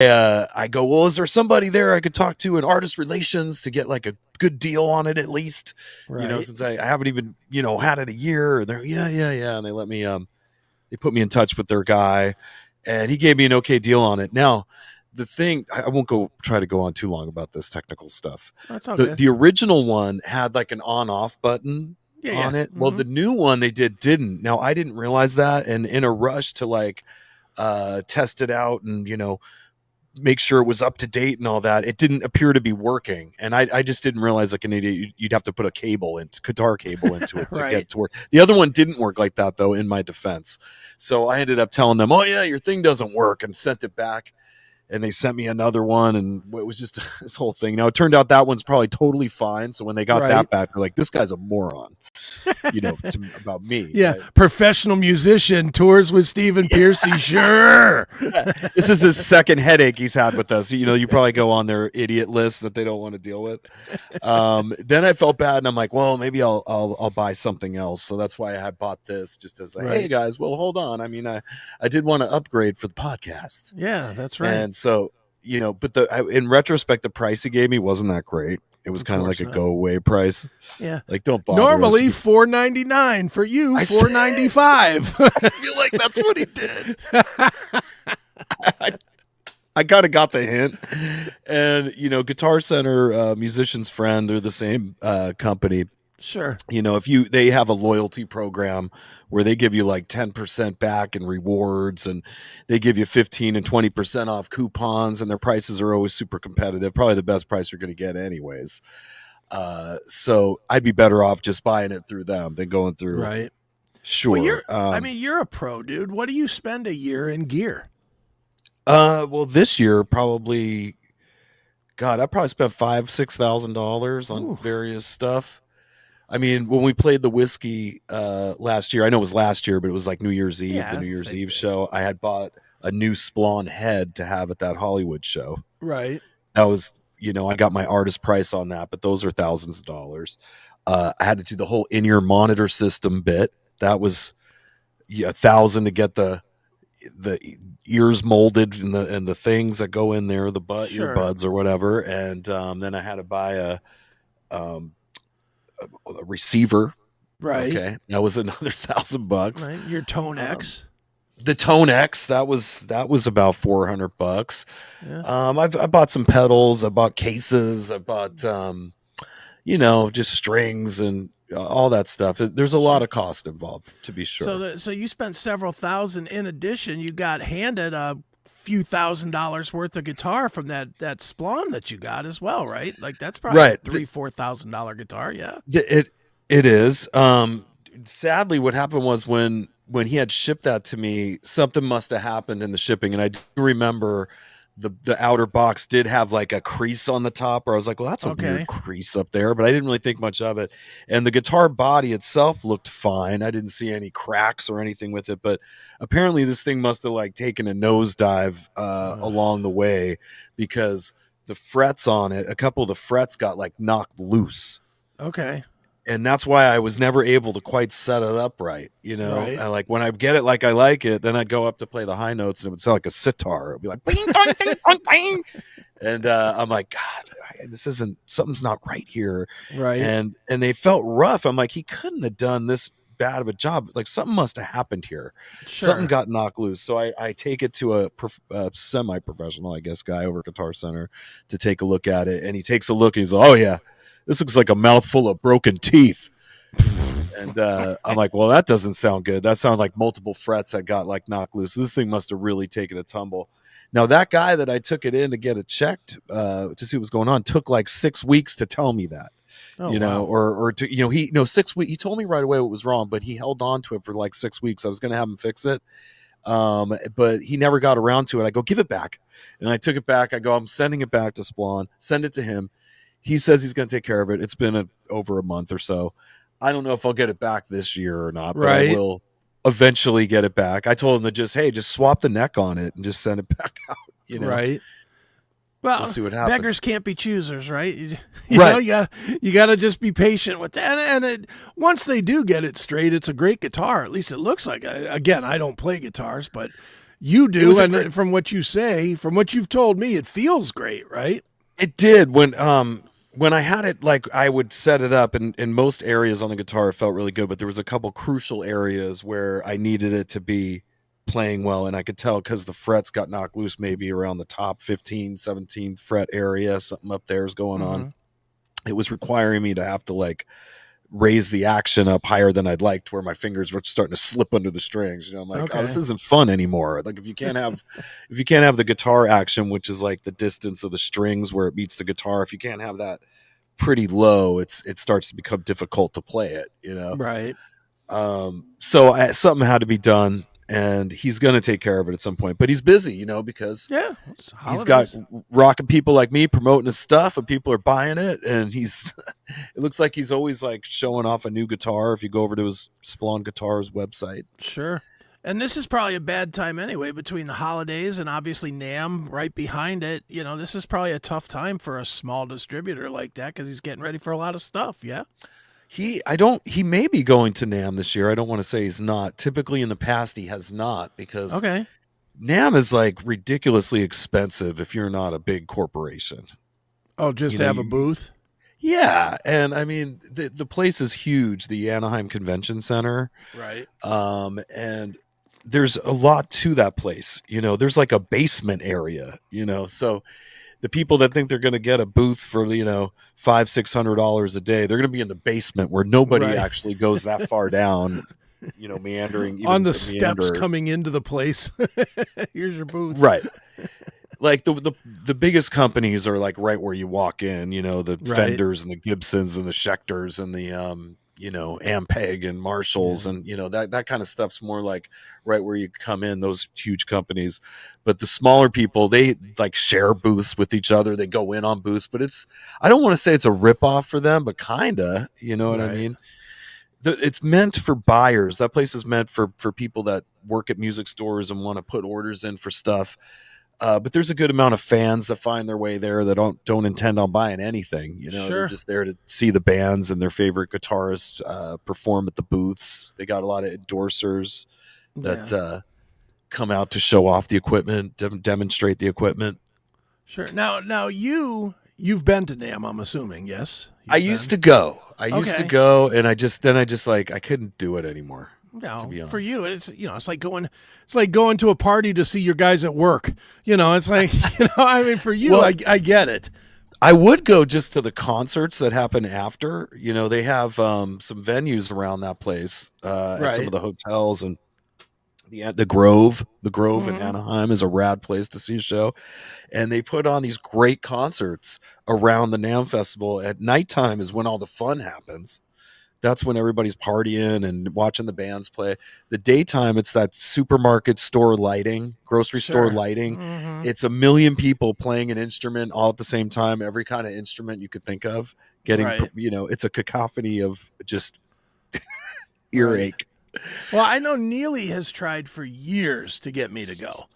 I go, well, is there somebody there I could talk to in artist relations to get like a good deal on it at least? Right. Since I haven't even, had it a year. And they're, yeah. And they let me, they put me in touch with their guy and he gave me an okay deal on it. Now, the thing, I won't try to go on too long about this technical stuff. That's all good. The original one had like an on off button on it. Well, the new one they didn't. Now, I didn't realize that. And in a rush to like test it out and, make sure it was up to date and all that, it didn't appear to be working. And I just didn't realize, like an idiot, you'd have to put a guitar cable into it to Right. get it to work. The other one didn't work like that, though, in my defense. So I ended up telling them, oh yeah, your thing doesn't work, and sent it back. And they sent me another one, and it was just this whole thing. Now, it turned out that one's probably totally fine. So when they got that back, they're like, this guy's a moron, about me. Yeah. Right? Professional musician tours with Stephen Piercy. Sure. This is his second headache he's had with us. You probably go on their idiot list that they don't want to deal with. Then I felt bad, and I'm like, well, maybe I'll buy something else. So that's why I had bought this, just as like, hey guys, well, hold on. I mean, I did want to upgrade for the podcast. Yeah, that's right. And so, but in retrospect, the price he gave me wasn't that great. It was kind of like a go away price. Yeah. Like, don't bother. Normally $4.99 for you, $4.95. I feel like that's what he did. I kind of got the hint. And, Guitar Center, Musician's Friend, they're the same company. Sure. They have a loyalty program where they give you like 10% back in rewards, and they give you 15 and 20% off coupons, and their prices are always super competitive. Probably the best price you're going to get anyways. So I'd be better off just buying it through them than going through. Right. Sure. Well, you're a pro, dude. What do you spend a year in gear? Well, this year probably, God, I probably spent $5,000-$6,000 on various stuff. I mean, when we played the Whiskey last year, I know it was last year, but it was like New Year's Eve, the New Year's Eve show. I had bought a new Splon head to have at that Hollywood show. Right. That was, I got my artist price on that, but those are thousands of dollars. I had to do the whole in-ear monitor system bit. That was $1,000 to get the ears molded and the things that go in there, the earbuds or whatever. And then I had to buy a receiver. Right. Okay. That was another $1,000. Right. Your Tone X. The Tone X, that was about $400. Yeah. I bought some pedals, I bought cases, I bought just strings and all that stuff. There's a lot of cost involved, to be sure. So you spent several thousand. In addition, you got handed a few $1,000s worth of guitar from that Splon that you got as well, right? Like that's probably a $3,000-$4,000 guitar. Yeah. It is. Sadly, what happened was when he had shipped that to me, something must have happened in the shipping, and I do remember the outer box did have like a crease on the top, where I was like, well, that's a weird crease up there, but I didn't really think much of it. And the guitar body itself looked fine. I didn't see any cracks or anything with it, but apparently this thing must have like taken a nosedive along the way, because the frets on it, a couple of the frets got like knocked loose. Okay. And that's why I was never able to quite set it up right. I like when I get it like I like it, then I'd go up to play the high notes and it would sound like a sitar. It would be like, bing, dong, ding, dong, ding. And I'm like, God, something's not right here. Right. And they felt rough. I'm like, he couldn't have done this bad of a job. Like something must have happened here. Sure. Something got knocked loose. So I take it to a semi-professional, I guess, guy over at Guitar Center to take a look at it. And he takes a look and he's like, oh yeah, this looks like a mouthful of broken teeth. And I'm like, well, that doesn't sound good. That sounded like multiple frets that got like knocked loose. This thing must have really taken a tumble. Now, that guy that I took it in to get it checked to see what's going on took like 6 weeks to tell me that. Wow. or to, 6 weeks. He told me right away what was wrong, but he held on to it for like 6 weeks. I was going to have him fix it. But he never got around to it. I go, give it back. And I took it back. I go, I'm sending it back to Splon, send it to him. He says he's going to take care of it. It's been over a month or so. I don't know if I'll get it back this year or not, but I will eventually get it back. I told him to just swap the neck on it and just send it back out. Right. Well, we'll see what happens. Beggars can't be choosers, right? You know, you got to just be patient with that. And once they do get it straight, it's a great guitar. At least it looks like. Again, I don't play guitars, but You It do, was a and from what you say, from what you've told me, it feels great, right? It did when I had it, like I would set it up in most areas on the guitar it felt really good, but there was a couple crucial areas where I needed it to be playing well, and I could tell because the frets got knocked loose maybe around the top 15, 17th fret area, something up there is going on. Mm-hmm. It was requiring me to have to like raise the action up higher than I'd liked, where my fingers were starting to slip under the strings. I'm like, oh, this Okay. isn't fun anymore. Like if you can't have the guitar action, which is like the distance of the strings where it meets the guitar, if you can't have that pretty low, it starts to become difficult to play it. Right. So something had to be done, and he's going to take care of it at some point, but he's busy, because Yeah. It's he's got holidays. rocking people like me promoting his stuff, and people are buying it, and he's it looks like he's always like showing off a new guitar if you go over to his Splon Guitars website. Sure. And this is probably a bad time anyway, between the holidays and obviously NAMM right behind it. This is probably a tough time for a small distributor like that because he's getting ready for a lot of stuff. Yeah. He may be going to NAMM this year. I don't want to say he's not. Typically in the past he has not, because Okay. NAMM is like ridiculously expensive if you're not a big corporation. Oh, just You to know, have a booth? Yeah, and I mean the place is huge, the Anaheim Convention Center. Right. And there's a lot to that place. There's like a basement area, so the people that think they're going to get a booth for $500-600 a day, they're going to be in the basement where nobody Right. actually goes that far down, meandering On even the to steps meander. coming into the place. Here's your booth. Right. Like the biggest companies are like right where you walk in, the Right. Fenders and the Gibsons and the Schecters and the Ampeg and Marshalls, Yeah. and that kind of stuff's more like right where you come in, those huge companies. But the smaller people, they like share booths with each other, they go in on booths, but I don't want to say it's a ripoff for them, but kinda, you know what I Right. mean? It's meant for buyers. That place is meant for people that work at music stores and want to put orders in for stuff. But there's a good amount of fans that find their way there that don't intend on buying anything. They're Sure. just there to see the bands and their favorite guitarists perform at the booths. They got a lot of endorsers that Yeah. come out to show off the equipment, demonstrate the equipment. Sure. Now you've been to NAMM, I'm assuming. Yes. I You've used been. to go. I used to Okay. go, and I just like I couldn't do it anymore. To No, be for honest. you, it's like going to a party to see your guys at work. It's like, I mean, for you, Well, I get it. I would go just to the concerts that happen after. They have some venues around that place at some Right. of the hotels, and the Grove. The Grove in Mhm. Anaheim is a rad place to see a show, and they put on these great concerts around the NAMM Festival. At nighttime is when all the fun happens. That's when everybody's partying and watching the bands play. The daytime, it's that supermarket store lighting, grocery store Sure. lighting. Hmm. It's a million people playing an instrument all at the same time, every kind of instrument you could think of. Right. It's a cacophony of just Right. earache. Well, I know Neely has tried for years to get me to go.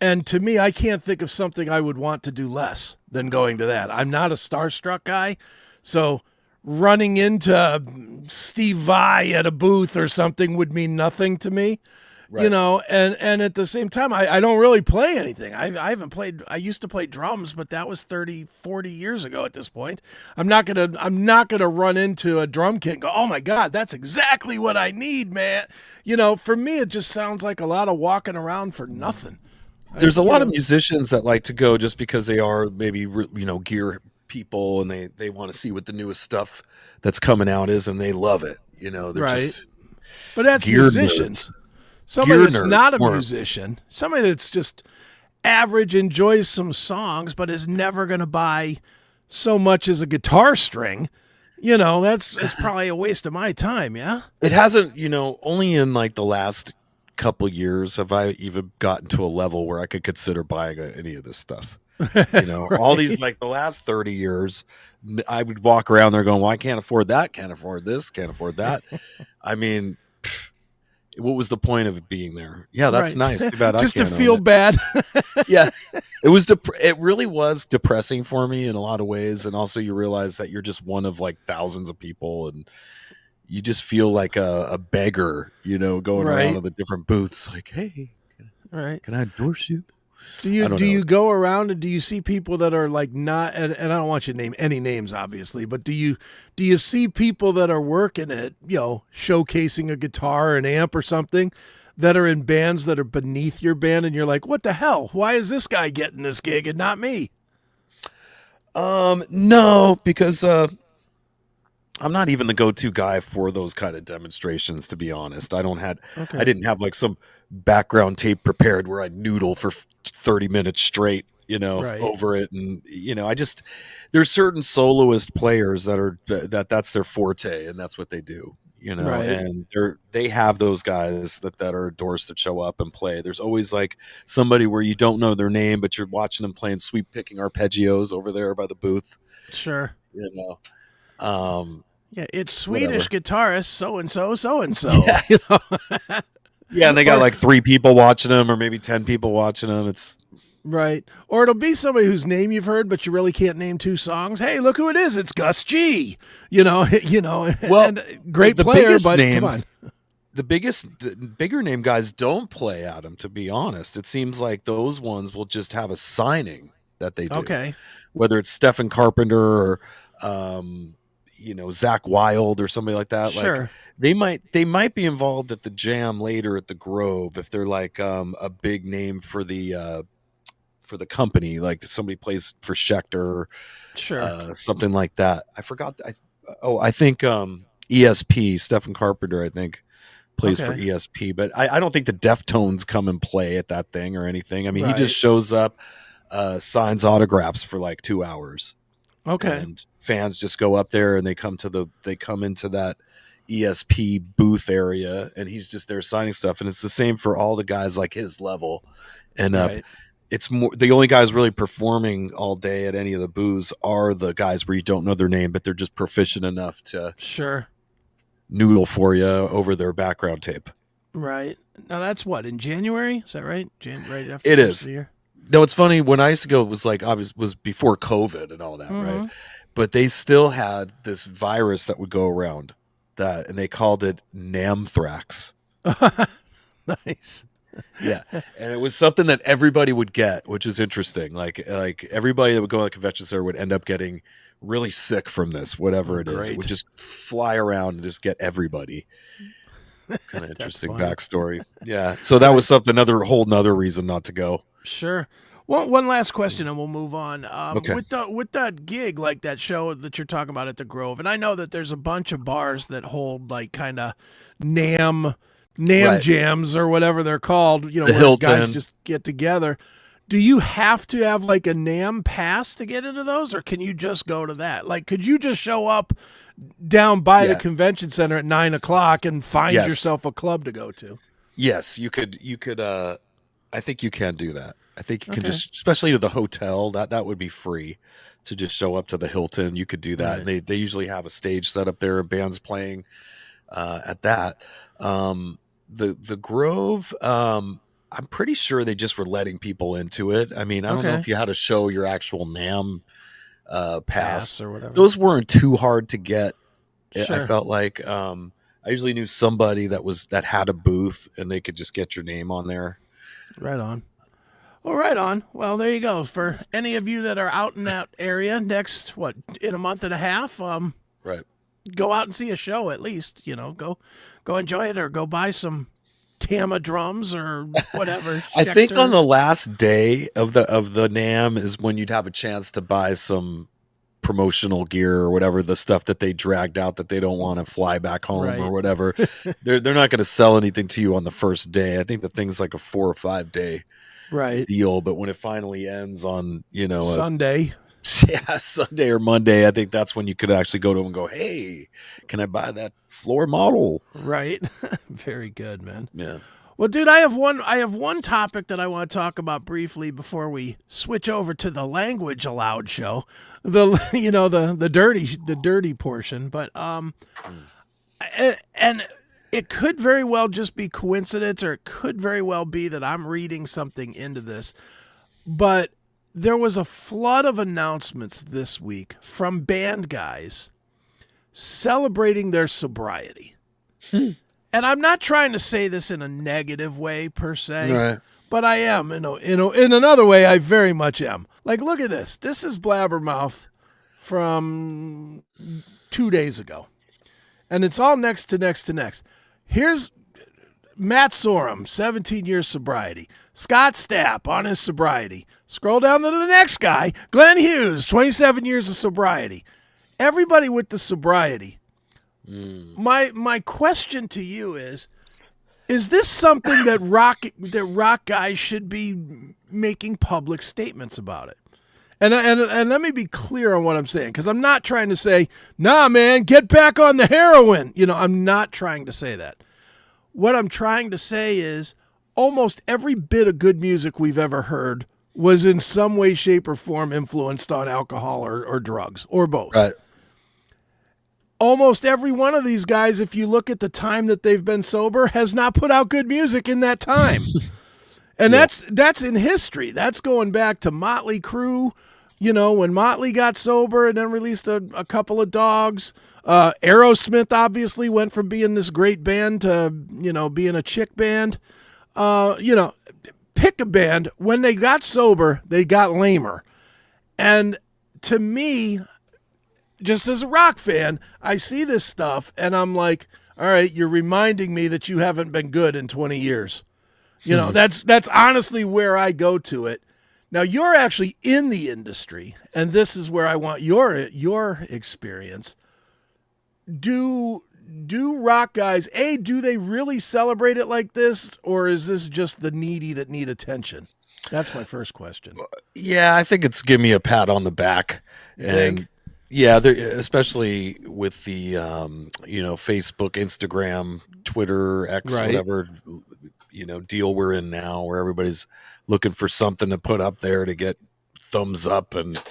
And to me, I can't think of something I would want to do less than going to that. I'm not a starstruck guy. So running into Steve Vai at a booth or something would mean nothing to me. Right. And at the same time, I don't really play anything. I haven't played. I used to play drums, but that was 30, 40 years ago at this point. I'm not gonna run into a drum kit and go, oh my God, that's exactly what I need, man. For me, it just sounds like a lot of walking around for nothing. There's a lot of musicians that like to go just because they are maybe gear people, and they want to see what the newest stuff that's coming out is, and they love it. They're Right. just But that's gear musicians. nerds. Somebody Gear that's nerds, not a or- musician, somebody that's just average, enjoys some songs, but is never going to buy so much as a guitar string. It's probably a waste of my time. Yeah. It hasn't, only in like the last couple years have I even gotten to a level where I could consider buying any of this stuff. All these, like the last 30 years, I would walk around there going, well, I can't afford that, can't afford this, can't afford that. I mean, what was the point of it being there? Yeah, that's Right. nice. Too bad Just I to can't feel own it. bad. Yeah, it really was depressing for me in a lot of ways, and also you realize that you're just one of like thousands of people, and you just feel like a beggar, going Right. around to the different booths, like, hey. Right. Can I endorse you? Do you I don't do know. you go around and do you see people that are like not and I don't want you to name any names obviously, but do you see people that are working at, showcasing a guitar, an amp or something that are in bands that are beneath your band and you're like, "What the hell? Why is this guy getting this gig and not me?" No, because I'm not even the go-to guy for those kind of demonstrations, to be honest. I Okay. didn't have like some background tape prepared where I noodle for 30 minutes straight, Right. over it. And, there's certain soloist players that's their forte and that's what they do, Right. and they have those guys that are endorsed that show up and play. There's always like somebody where you don't know their name, but you're watching them playing sweep picking arpeggios over there by the booth, Sure. you know. Um, Yeah, it's Swedish Whatever. guitarist so and so so and so, Yeah. Yeah, and they got or like 3 people watching them or maybe 10 people watching them. It's right, or it'll be somebody whose name you've heard but you really can't name two songs. Hey, look who it is! It's Gus G. well, And the, great the player, biggest but come on. names, the bigger name guys don't play at them, to be honest. It seems like those ones will just have a signing that they do, Okay, whether it's Stephen Carpenter or um Zach Wild or somebody like that. Like sure, they might be involved at the jam later at the Grove if they're like a big name for the company, like somebody plays for Schecter, sure. something like that. I forgot. I think ESP, Stephen Carpenter, I think plays for Okay, ESP, but I don't think the Deftones come and play at that thing or anything. I mean, he just right. shows up, signs autographs for like 2 hours, Okay, and fans just go up there and they come into that ESP booth area, and he's just there signing stuff, and it's the same for all the guys like his level, and right. it's more the only guys really performing all day at any of the booths are the guys where you don't know their name, but they're just proficient enough to Sure. noodle for you over their background tape. Right. Now that's what, in January? Is that right? Right after It the first of is. the year. No, it's funny. When I used to go, it was like was before COVID and all that, right? Mm-hmm. But they still had this virus that would go around and they called it Namthrax. Nice. Yeah, and it was something that everybody would get, which is interesting. Like everybody that would go to the convention center would end up getting really sick from this, whatever Oh, it is. It would great. just fly around and just get everybody. Kind of That's interesting funny. backstory. Yeah, so that was Right. something, another whole nother reason not to go. Sure. One last question, and we'll move on. Okay. With that gig, like that show that you're talking about at the Grove, and I know that there's a bunch of bars that hold like kind of nam Right. jams or whatever they're called. The Where guys Hilton. just get together. Do you have to have like a nam pass to get into those, or can you just go to that? Like, could you just show up down by the Yeah. convention center at 9 o'clock and find Yes. yourself a club to go to? Yes, you could I think you can do that. I think you can Okay. just, especially to the hotel, that would be free to just show up to the Hilton. You could do that. Right. And they usually have a stage set up there and bands playing at that. The Grove, I'm pretty sure they just were letting people into it. I mean, I don't know Okay. if you had to show your actual NAM pass. Pass or whatever. Those weren't too hard to get. I Sure. felt like I usually knew somebody that had a booth and they could just get your name on there. Right on. Well, right on. Well, there you go. For any of you that are out in that area next, in a month and a half, Right. go out and see a show at least. Go enjoy it, or go buy some Tama drums or whatever. I think on the Schecters. last day of the NAM is when you'd have a chance to buy some promotional gear or whatever, the stuff that they dragged out that they don't want to fly back home Right. or whatever. They're not going to sell anything to you on the first day. I think the thing's like a 4 or 5 day Right. deal, but when it finally ends on, Sunday. Sunday or Monday, I think that's when you could actually go to them and go, "Hey, can I buy that floor model?" Right. Very good, man. Yeah. Well, dude, I have one topic that I want to talk about briefly before we switch over to the language allowed show. The dirty portion, but and it could very well just be coincidence, or it could very well be that I'm reading something into this. But there was a flood of announcements this week from band guys celebrating their sobriety. And I'm not trying to say this in a negative way per se, Right. but I am. In another way, I very much am. Like, look at this. This is Blabbermouth from 2 days ago, and it's all next to next to next. Here's Matt Sorum, 17 years sobriety. Scott Stapp on his sobriety. Scroll down to the next guy, Glenn Hughes, 27 years of sobriety. Everybody with the sobriety. My question to you is this something that rock guys should be making public statements about it? And let me be clear on what I'm saying, because I'm not trying to say, nah, man, get back on the heroin. I'm not trying to say that. What I'm trying to say is almost every bit of good music we've ever heard was in some way, shape, or form influenced on alcohol or drugs, or both. Right. Almost every one of these guys, if you look at the time that they've been sober, has not put out good music in that time. And that's in history. That's going back to Motley Crue, when Motley got sober and then released a couple of Dogs. Aerosmith obviously went from being this great band to, being a chick band. Pick a band. When they got sober, they got lamer. And to me, just as a rock fan, I see this stuff and I'm like, all right, you're reminding me that you haven't been good in 20 years. That's honestly where I go to it. Now, you're actually in the industry, and this is where I want your experience. Do rock guys, do they really celebrate it like this, or is this just the needy that need attention? That's my first question. Yeah, I think it's give me a pat on the back. And yeah, especially with the Facebook, Instagram, Twitter, X, whatever deal we're in now, where everybody's looking for something to put up there to get thumbs up and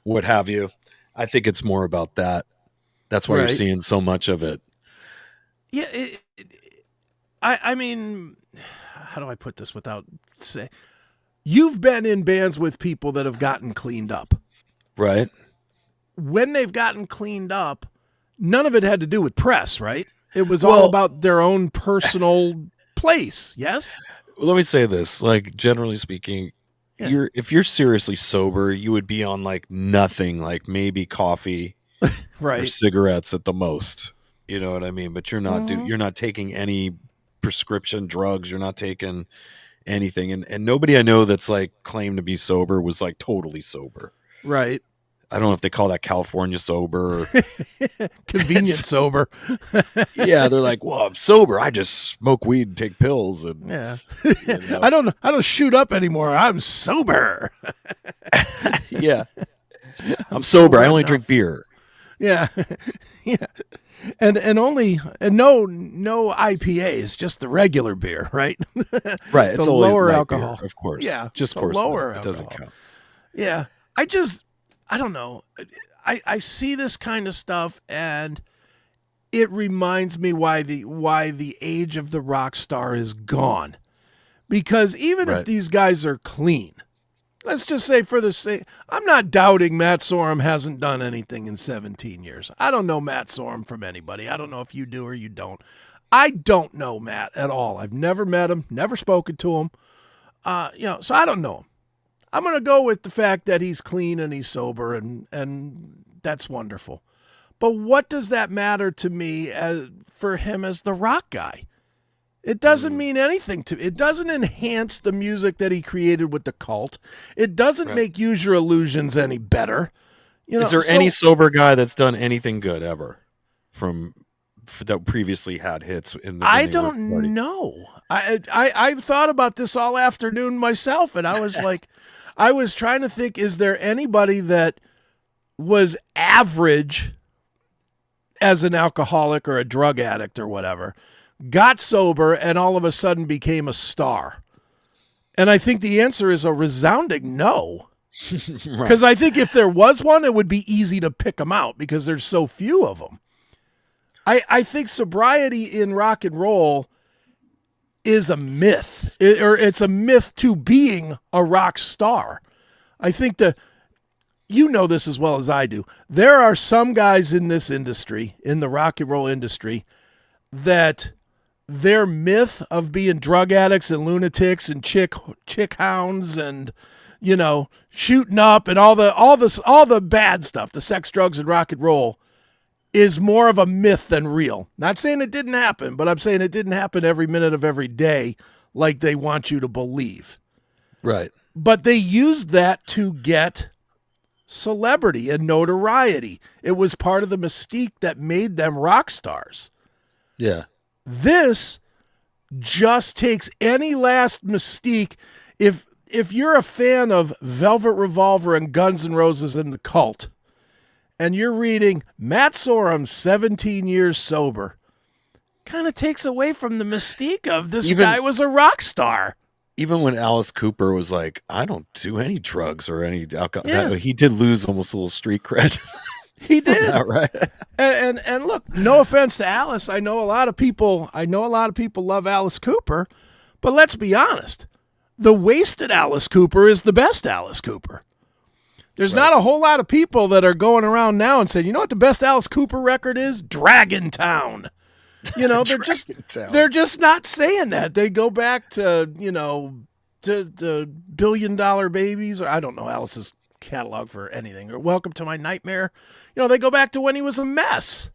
what have you. I think it's more about that. That's why you're seeing so much of it. Yeah, I mean, how do I put this without saying? You've been in bands with people that have gotten cleaned up. Right. When they've gotten cleaned up, none of it had to do with press, right? It was all about their own personal place, yes? Let me say this, like, generally speaking, if you're seriously sober, you would be on like nothing, like maybe coffee or cigarettes at the most. You know what I mean? But you're not you're not taking any prescription drugs, you're not taking anything. And nobody I know that's like claimed to be sober was like totally sober. Right. I don't know if they call that California sober or convenient sober. Yeah, they're like, well, I'm sober. I just smoke weed and take pills. And I don't shoot up anymore. I'm sober. Yeah. I'm sober. I only drink beer. Yeah. Yeah. And no IPAs, just the regular beer, right? Right. It's the always lower light alcohol. Beer, of course. Yeah. Just lower alcohol. It doesn't count. Yeah. I don't know. I see this kind of stuff, and it reminds me why the age of the rock star is gone. Because even if these guys are clean, let's just say for the sake, I'm not doubting Matt Sorum hasn't done anything in 17 years. I don't know Matt Sorum from anybody. I don't know if you do or you don't. I don't know Matt at all. I've never met him, never spoken to him. So I don't know him. I'm going to go with the fact that he's clean and he's sober, and that's wonderful. But what does that matter to me for him as the rock guy? It doesn't mean anything to me. It doesn't enhance the music that he created with the Cult. It doesn't make Use Your Illusions any better. Is there any sober guy that's done anything good ever that previously had hits in the I don't know. I've thought about this all afternoon myself, and I was like, I was trying to think, is there anybody that was average as an alcoholic or a drug addict or whatever, got sober, and all of a sudden became a star? And I think the answer is a resounding no. Because I think if there was one, it would be easy to pick them out because there's so few of them. I think sobriety in rock and roll is a myth, or it's a myth to being a rock star. I think you know this as well as I do. There are some guys in this industry, in the rock and roll industry, that their myth of being drug addicts and lunatics and chick hounds and, shooting up and all the bad stuff, the sex, drugs, and rock and roll, is more of a myth than real. Not saying it didn't happen, but I'm saying it didn't happen every minute of every day like they want you to believe. Right. But they used that to get celebrity and notoriety. It was part of the mystique that made them rock stars. Yeah. This just takes any last mystique. If you're a fan of Velvet Revolver and Guns N' Roses and the Cult, and you're reading Matt Sorum, 17 years sober, kind of takes away from the mystique of this guy was a rock star. Even when Alice Cooper was like, I don't do any drugs or any alcohol, he did lose almost a little street cred. He did. That, right? And look, no offense to Alice. I know a lot of people love Alice Cooper, but let's be honest. The wasted Alice Cooper is the best Alice Cooper. There's not a whole lot of people that are going around now and saying, you know what the best Alice Cooper record is? Dragon Town. They're just not saying that. They go back to, to $1 Billion Babies, or I don't know Alice's catalog for anything, or Welcome to My Nightmare. They go back to when he was a mess.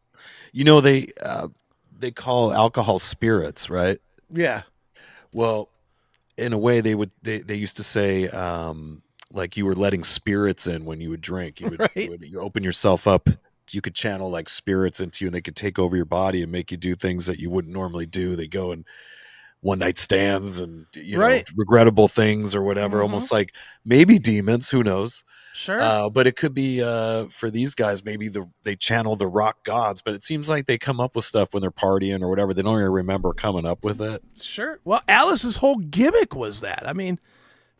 They call alcohol spirits, right? Yeah. Well, in a way they used to say, like you were letting spirits in when you would drink. You open yourself up. You could channel like spirits into you, and they could take over your body and make you do things that you wouldn't normally do. They go and one night stands and regrettable things or whatever, almost like maybe demons. Who knows? Sure. But it could be for these guys. Maybe they channel the rock gods. But it seems like they come up with stuff when they're partying or whatever. They don't even remember coming up with it. Sure. Well, Alice's whole gimmick was that. I mean,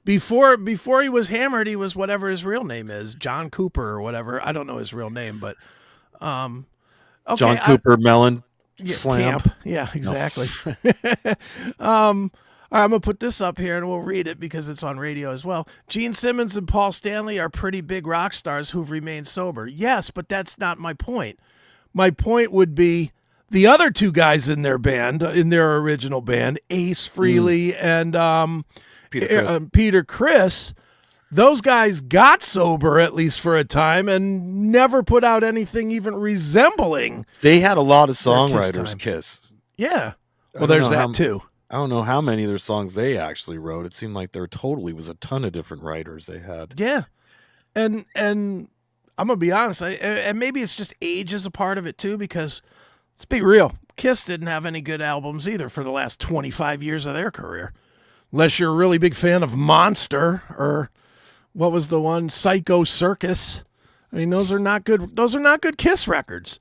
before he was hammered, he was whatever his real name is, John Cooper or whatever. I don't know his real name, but okay, John Cooper Mellon Slam. Camp. Yeah, exactly. I'm going to put this up here and we'll read it because it's on radio as well. Gene Simmons and Paul Stanley are pretty big rock stars who've remained sober. Yes, but that's not my point. My point would be the other two guys in their band, in their original band, Ace Frehley and Peter Criss, those guys got sober at least for a time and never put out anything even resembling. They had a lot of songwriters, Kiss. Yeah. Well, there's that too. I don't know how many of their songs they actually wrote. It seemed like there totally was a ton of different writers they had. Yeah. And I'm going to be honest, and maybe it's just age is a part of it too, because let's be real, Kiss didn't have any good albums either for the last 25 years of their career. Unless you're a really big fan of Monster or what was the one, Psycho Circus. I mean, those are not good. Those are not good Kiss records.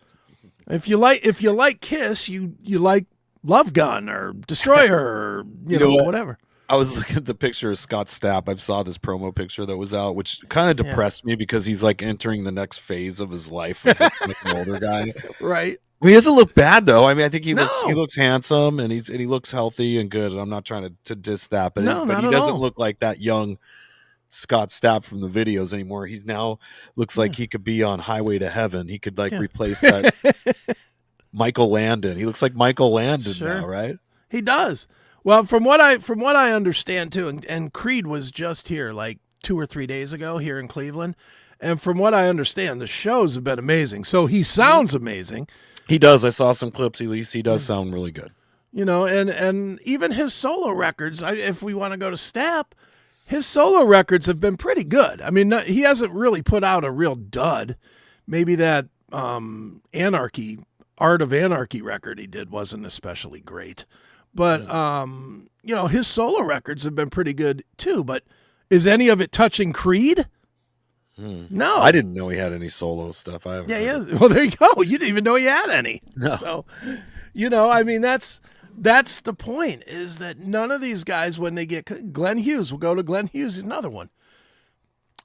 If you like Kiss, you like Love Gun or Destroyer or whatever. I was looking at the picture of Scott Stapp. I saw this promo picture that was out, which kind of depressed me because he's like entering the next phase of his life as like an older guy. Right. I mean, he doesn't look bad though. I mean, I think he looks handsome and he looks healthy and good. And I'm not trying to diss that, but he doesn't look like that young Scott Stapp from the videos anymore. He's now looks like he could be on Highway to Heaven. He could replace that Michael Landon. He looks like Michael Landon now, right? He does. Well, from what I understand too, and Creed was just here like 2 or 3 days ago here in Cleveland, and from what I understand, the shows have been amazing. So he sounds amazing. He does. I saw some clips. At least he does sound really good. And even his solo records. If we want to go to Stapp, his solo records have been pretty good. I mean, he hasn't really put out a real dud. Maybe that Art of Anarchy record he did wasn't especially great. But, his solo records have been pretty good too. But is any of it touching Creed? No. I didn't know he had any solo stuff. He has. Well, there you go. You didn't even know he had any. No. So, I mean, that's the point, is that none of these guys, when they get Glenn Hughes, we'll go to Glenn Hughes, he's another one.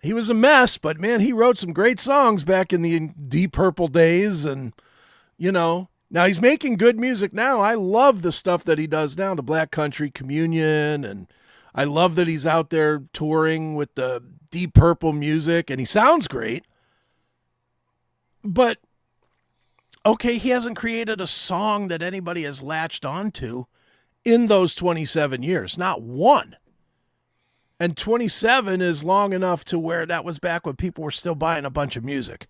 He was a mess, but man, he wrote some great songs back in the Deep Purple days. And, now he's making good music now. I love the stuff that he does now, the Black Country Communion. And I love that he's out there touring with the Deep Purple music, and he sounds great. But, okay, he hasn't created a song that anybody has latched onto in those 27 years, not one. And 27 is long enough to where that was back when people were still buying a bunch of music.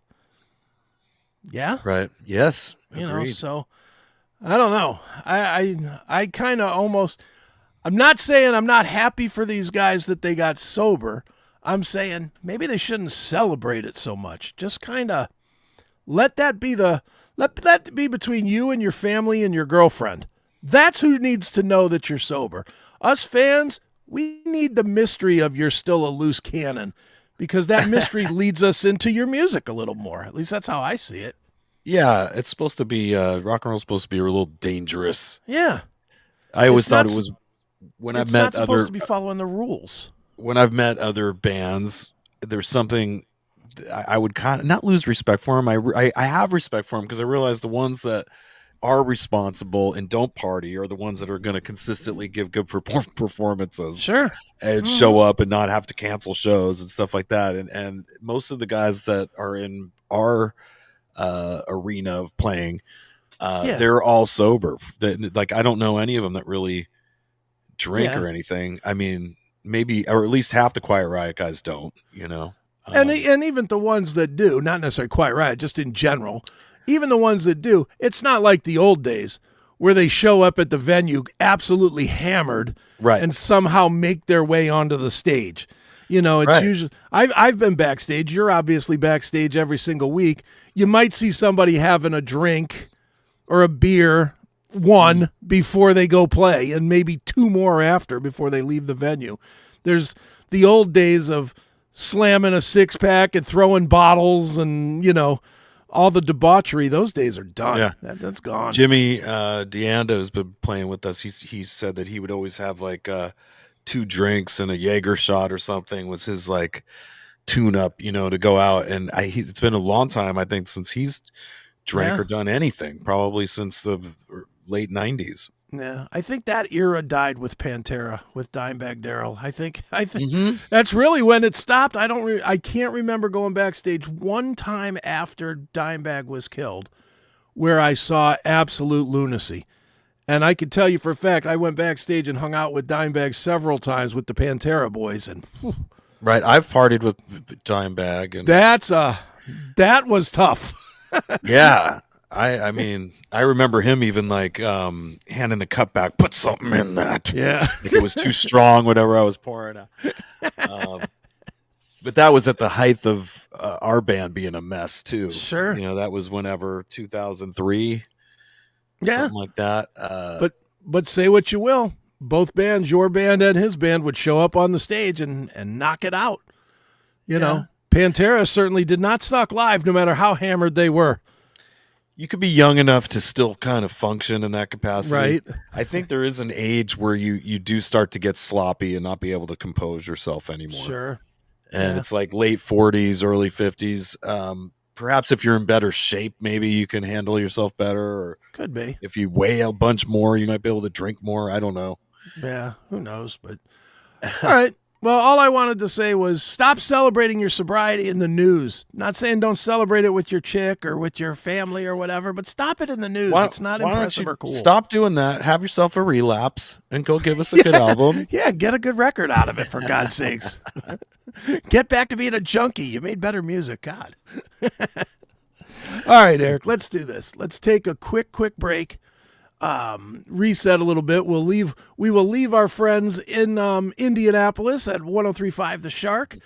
Yeah? Right. Yes. You know, Agreed. so I don't know. I kind of almost, I'm not saying I'm not happy for these guys that they got sober. I'm saying maybe they shouldn't celebrate it so much. Just kind of let that be between you and your family and your girlfriend. That's who needs to know that you're sober. Us fans, we need the mystery of you're still a loose cannon, because that mystery leads us into your music a little more. At least that's how I see it. Yeah, it's supposed to be rock and roll. Supposed to be a little dangerous. Yeah, I always It's thought not it was when I've it's met not supposed to be following the rules. when I've met other bands. There's something I would kind of not lose respect for them. I have respect for them because I realize the ones that are responsible and don't party are the ones that are going to consistently give good performances Sure. and show up and not have to cancel shows and stuff like that. And most of the guys that are in our arena of playing, they're all sober. Like I don't know any of them that really drink or anything. I mean, maybe, or at least half the Quiet Riot guys don't. You know, and even the ones that do, not necessarily Quiet Riot, just in general, even the ones that do, it's not like the old days where they show up at the venue absolutely hammered, right, and somehow make their way onto the stage. You know, it's usually I've been backstage. You're obviously backstage every single week. You might see somebody having a drink or a beer, one before they go play, and maybe two more after before they leave the venue. There's the old days of slamming a 6-pack and throwing bottles and, you know, all the debauchery. Those days are done. Yeah. That's gone. Jimmy Deanda has been playing with us. He said that he would always have like 2 drinks and a Jaeger shot or something was his like tune up, you know, to go out. And it's been a long time, I think, since he's drank or done anything, probably since the late 90s. Yeah, I think that era died with Pantera, with Dimebag Darrell. I think that's really when it stopped. I can't remember going backstage one time after Dimebag was killed where I saw absolute lunacy. And I can tell you for a fact, I went backstage and hung out with Dimebag several times with the Pantera boys, and right, I've partied with Dimebag, and that was tough. Yeah. I mean, I remember him even like handing the cup back, put something in that. Yeah. If it was too strong, whatever I was pouring out. But that was at the height of our band being a mess too. Sure. You know, that was whenever 2003. Yeah. Something like that. But say what you will, both bands, your band and his band, would show up on the stage and knock it out. You know, Pantera certainly did not suck live, no matter how hammered they were. You could be young enough to still kind of function in that capacity. Right. I think there is an age where you do start to get sloppy and not be able to compose yourself anymore. Sure. And it's like late 40s, early 50s. Perhaps if you're in better shape, maybe you can handle yourself better. Or could be. If you weigh a bunch more, you might be able to drink more. I don't know. Yeah, who knows? But all right. Well, all I wanted to say was stop celebrating your sobriety in the news. Not saying don't celebrate it with your chick or with your family or whatever, but stop it in the news. It's not impressive or cool. Stop doing that. Have yourself a relapse and go give us a good album. Yeah, get a good record out of it, for God's sakes. Get back to being a junkie. You made better music. God. All right, Eric, let's do this. Let's take a quick break. Reset a little bit. We will leave our friends in Indianapolis at 103.5 The Shark.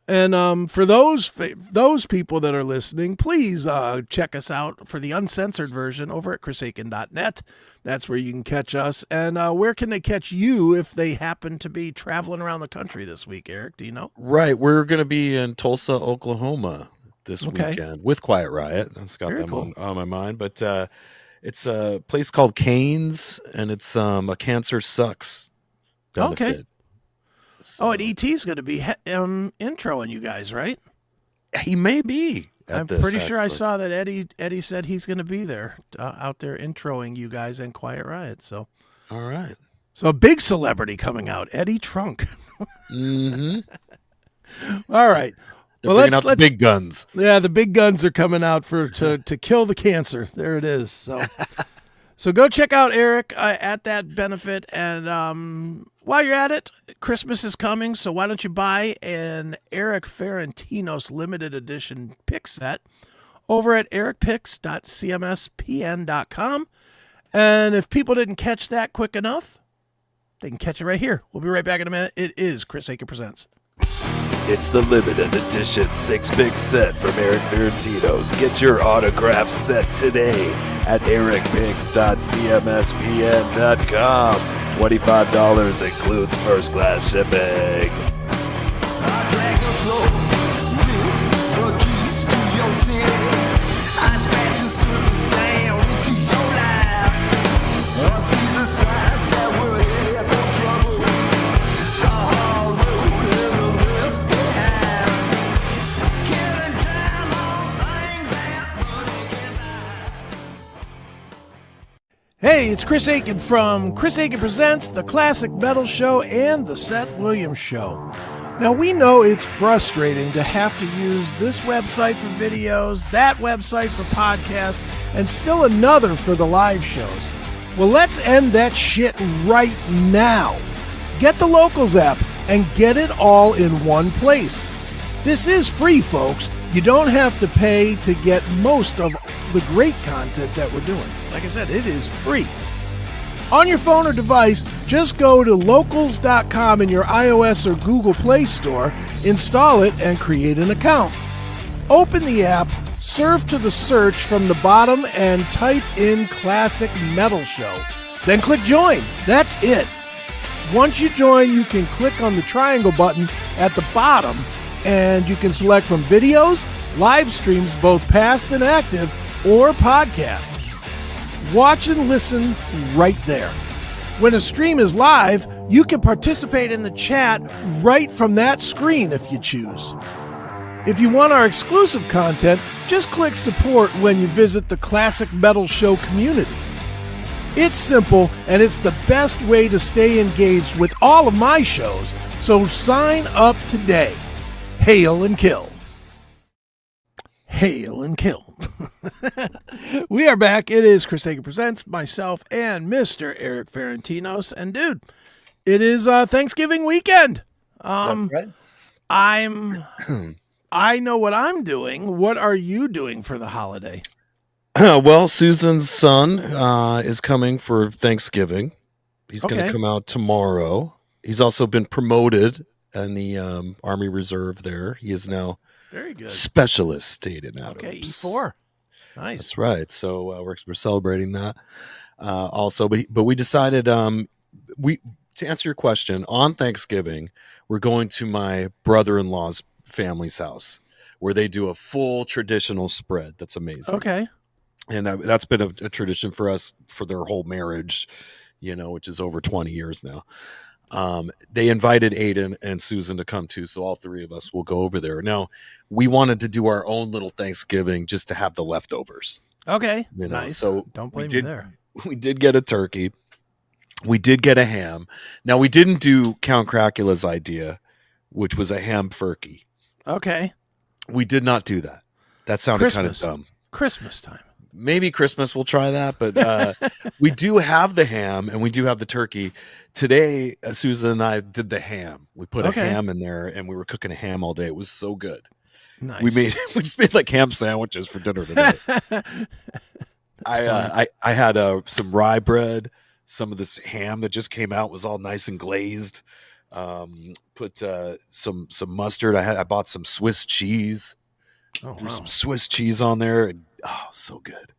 And for those people that are listening, please check us out for the uncensored version over at chrisakin.net. That's where you can catch us. And where can they catch you if they happen to be traveling around the country this week, Eric? Do you know? Right. We're going to be in Tulsa, Oklahoma this weekend with Quiet Riot. I've got them on my mind. But it's a place called Canes, and it's a Cancer Sucks benefit. Okay. So, and E.T.'s going to be introing you guys, right? He may be. I'm pretty sure I saw that Eddie said he's going to be there, out there introing you guys and Quiet Riot. So, all right. So a big celebrity coming out, Eddie Trunk. Mm-hmm. All right. They're bringing out the big guns. Yeah, the big guns are coming out to kill the cancer. There it is. So go check out Erik at that benefit. And while you're at it, Christmas is coming. So why don't you buy an Erik Ferentinos limited edition pick set over at ericpicks.cmspn.com. And if people didn't catch that quick enough, they can catch it right here. We'll be right back in a minute. It is Chris Akin Presents. It's the limited edition 6-pick set from Erik Ferentinos. Get your autograph set today at ericpicks.cmspn.com. $25 includes first class shipping. Hey, it's Chris Akin from Chris Akin Presents, the Classic Metal Show, and the Seth Williams Show. Now, we know it's frustrating to have to use this website for videos, that website for podcasts, and still another for the live shows. Well, let's end that shit right now. Get the Locals app and get it all in one place. This is free, folks. You don't have to pay to get most of the great content that we're doing. Like I said, it is free. On your phone or device, just go to locals.com in your iOS or Google Play Store, install it, and create an account. Open the app, surf to the search from the bottom, and type in Classic Metal Show. Then click Join. That's it. Once you join, you can click on the triangle button at the bottom, and you can select from videos, live streams, both past and active, or podcasts. Watch and listen right there. When a stream is live, you can participate in the chat right from that screen if you choose. If you want our exclusive content, just click support when you visit the Classic Metal Show community. It's simple, and it's the best way to stay engaged with all of my shows, so sign up today. Hail and kill. Hail and kill. We are back. It is Chris Akin Presents, myself and Mr. Erik Ferentinos. And dude, it is Thanksgiving weekend. That's right. I know what I'm doing. What are you doing for the holiday? Well, Susan's son is coming for Thanksgiving. He's going to come out tomorrow. He's also been promoted in the Army Reserve there. He is now very good specialist stated Adams. Okay, E4. Nice. That's right. So we're celebrating that also. But we decided to answer your question, on Thanksgiving, we're going to my brother-in-law's family's house where they do a full traditional spread. That's amazing. Okay. And that's been a tradition for us for their whole marriage, which is over 20 years now. They invited Aiden and Susan to come too, so all three of us will go over there. Now, we wanted to do our own little Thanksgiving just to have the leftovers. Okay, nice. So don't blame me there. We did get a turkey. We did get a ham. Now, we didn't do Count Cracula's idea, which was a ham turkey. Okay. We did not do that. That sounded kind of dumb. Christmas time. Maybe Christmas we'll try that, but we do have the ham and we do have the turkey. Today, Susan and I did the ham. We put a ham in there and we were cooking a ham all day. It was so good. Nice. We just made like ham sandwiches for dinner today. I had some rye bread. Some of this ham that just came out was all nice and glazed. Put some mustard. I bought some Swiss cheese. Threw some Swiss cheese on there. And, so good.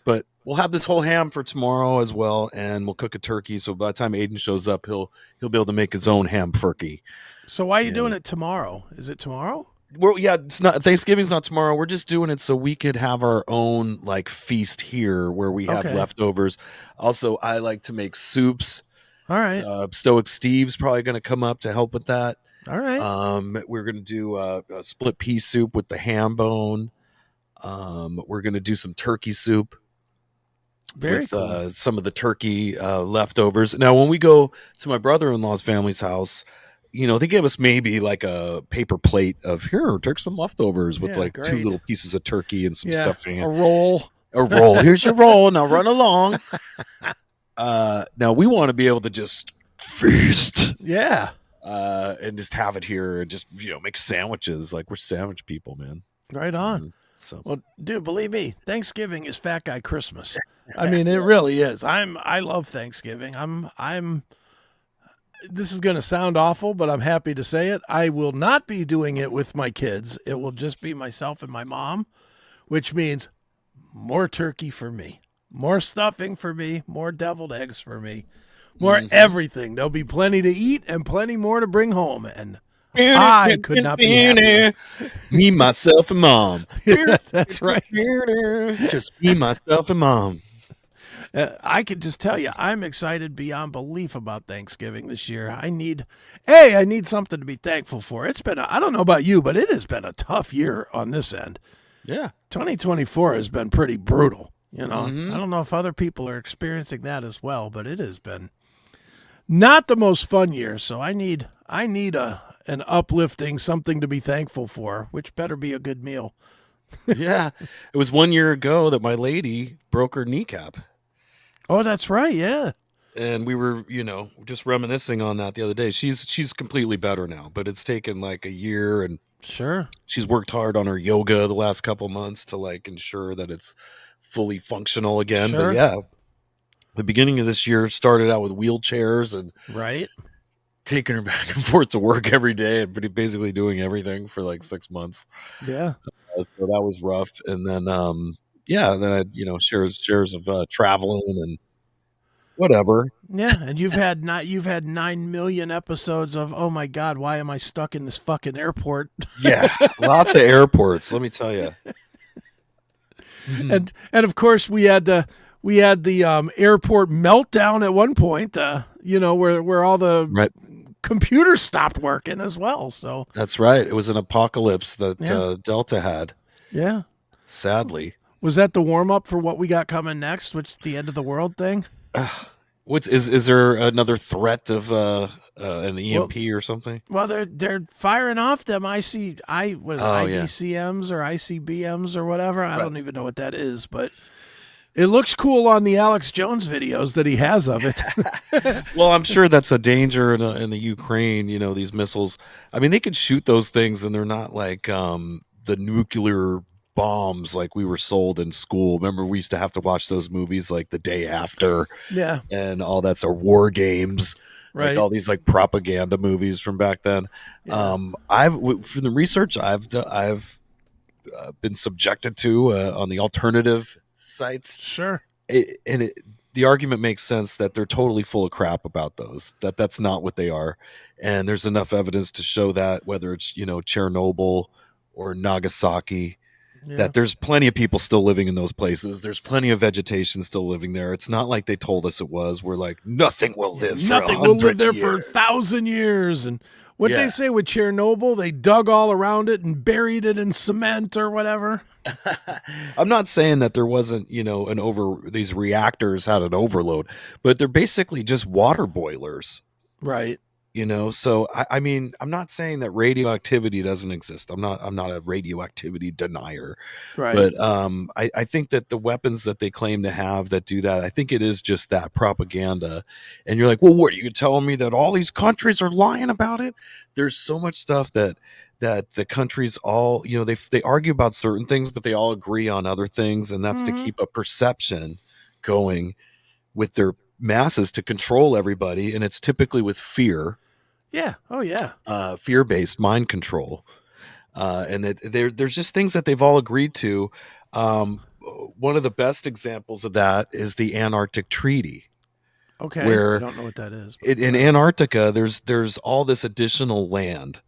But we'll have this whole ham for tomorrow as well, and we'll cook a turkey. So by the time Aiden shows up, he'll be able to make his own ham turkey. So why are you doing it tomorrow? Is it tomorrow? Well, yeah, it's not. Thanksgiving's not tomorrow. We're just doing it so we could have our own like feast here where we have leftovers. Also, I like to make soups. All right. Stoic Steve's probably going to come up to help with that. All right. We're going to do a split pea soup with the ham bone. We're going to do some turkey soup with cool. Some of the turkey leftovers. Now, when we go to my brother-in-law's family's house, they give us maybe like a paper plate of, here, take some leftovers with like 2 little pieces of turkey and some stuffing. A roll. A roll. Here's your roll. Now run along. Now we want to be able to just feast. Yeah. And just have it here and just make sandwiches. Like we're sandwich people, man. Right on. So Well, dude, believe me, Thanksgiving is fat guy Christmas. I mean, it really is. I love Thanksgiving. I'm this is going to sound awful, but I'm happy to say it. I will not be doing it with my kids. It will just be myself and my mom, which means more turkey for me, more stuffing for me, more deviled eggs for me, more everything. There'll be plenty to eat and plenty more to bring home. And I could not be happier. Me, myself, and mom. That's right. Just me, myself, and mom. I can just tell you, I'm excited beyond belief about Thanksgiving this year. I need something to be thankful for. I don't know about you, but it has been a tough year on this end. Yeah. 2024 has been pretty brutal. I don't know if other people are experiencing that as well, but it has been not the most fun year. So I need an uplifting, something to be thankful for, which better be a good meal. Yeah. It was 1 year ago that my lady broke her kneecap. Oh, that's right. Yeah. And we were, just reminiscing on that the other day. She's completely better now, but it's taken like a year, and sure, she's worked hard on her yoga the last couple months to like ensure that it's fully functional again. Sure. But yeah, the beginning of this year started out with wheelchairs and right, taking her back and forth to work every day and basically doing everything for like 6 months. Yeah. So that was rough. And then, then I, shares of traveling and whatever. Yeah, and you've had 9 million episodes of, oh my God, why am I stuck in this fucking airport? Yeah, lots of airports. Let me tell you. And of course we had the airport meltdown at one point. Where all the computers stopped working as well. So that's right. It was an apocalypse that Delta had. Yeah, sadly. Was that the warm up for what we got coming next, which is the end of the world thing? Is there another threat of an EMP or something? Well, they're firing off them IBCMs or ICBMs or whatever. I don't even know what that is, but it looks cool on the Alex Jones videos that he has of it. Well, I'm sure that's a danger in the Ukraine. These missiles. I mean, they could shoot those things, and they're not like the nuclear bombs like we were sold in school. Remember, we used to have to watch those movies like The Day After, and all that's war games, right? Like all these like propaganda movies from back then. Yeah. From the research I've been subjected to on the alternative sites, sure, the argument makes sense that they're totally full of crap about those. That's not what they are, and there's enough evidence to show that, whether it's Chernobyl or Nagasaki. Yeah. That there's plenty of people still living in those places. There's plenty of vegetation still living there. It's not like they told us it was. We're like, nothing will live for 100 years. Nothing will live there for 1,000 years. And what they say with Chernobyl, they dug all around it and buried it in cement or whatever. I'm not saying that there wasn't, these reactors had an overload, but they're basically just water boilers. Right. So I mean, I'm not saying that radioactivity doesn't exist. I'm not a radioactivity denier, right? But I think that the weapons that they claim to have that do that, I think it is just that propaganda. And you're like, well, what are you telling me that all these countries are lying about it? There's so much stuff that the countries all, they argue about certain things, but they all agree on other things, and that's to keep a perception going with their masses, to control everybody, and it's typically with fear. Yeah. Oh yeah. Fear-based mind control, and there's just things that they've all agreed to. One of the best examples of that is the Antarctic Treaty. Okay. Where I don't know what that is. In Antarctica, there's all this additional land.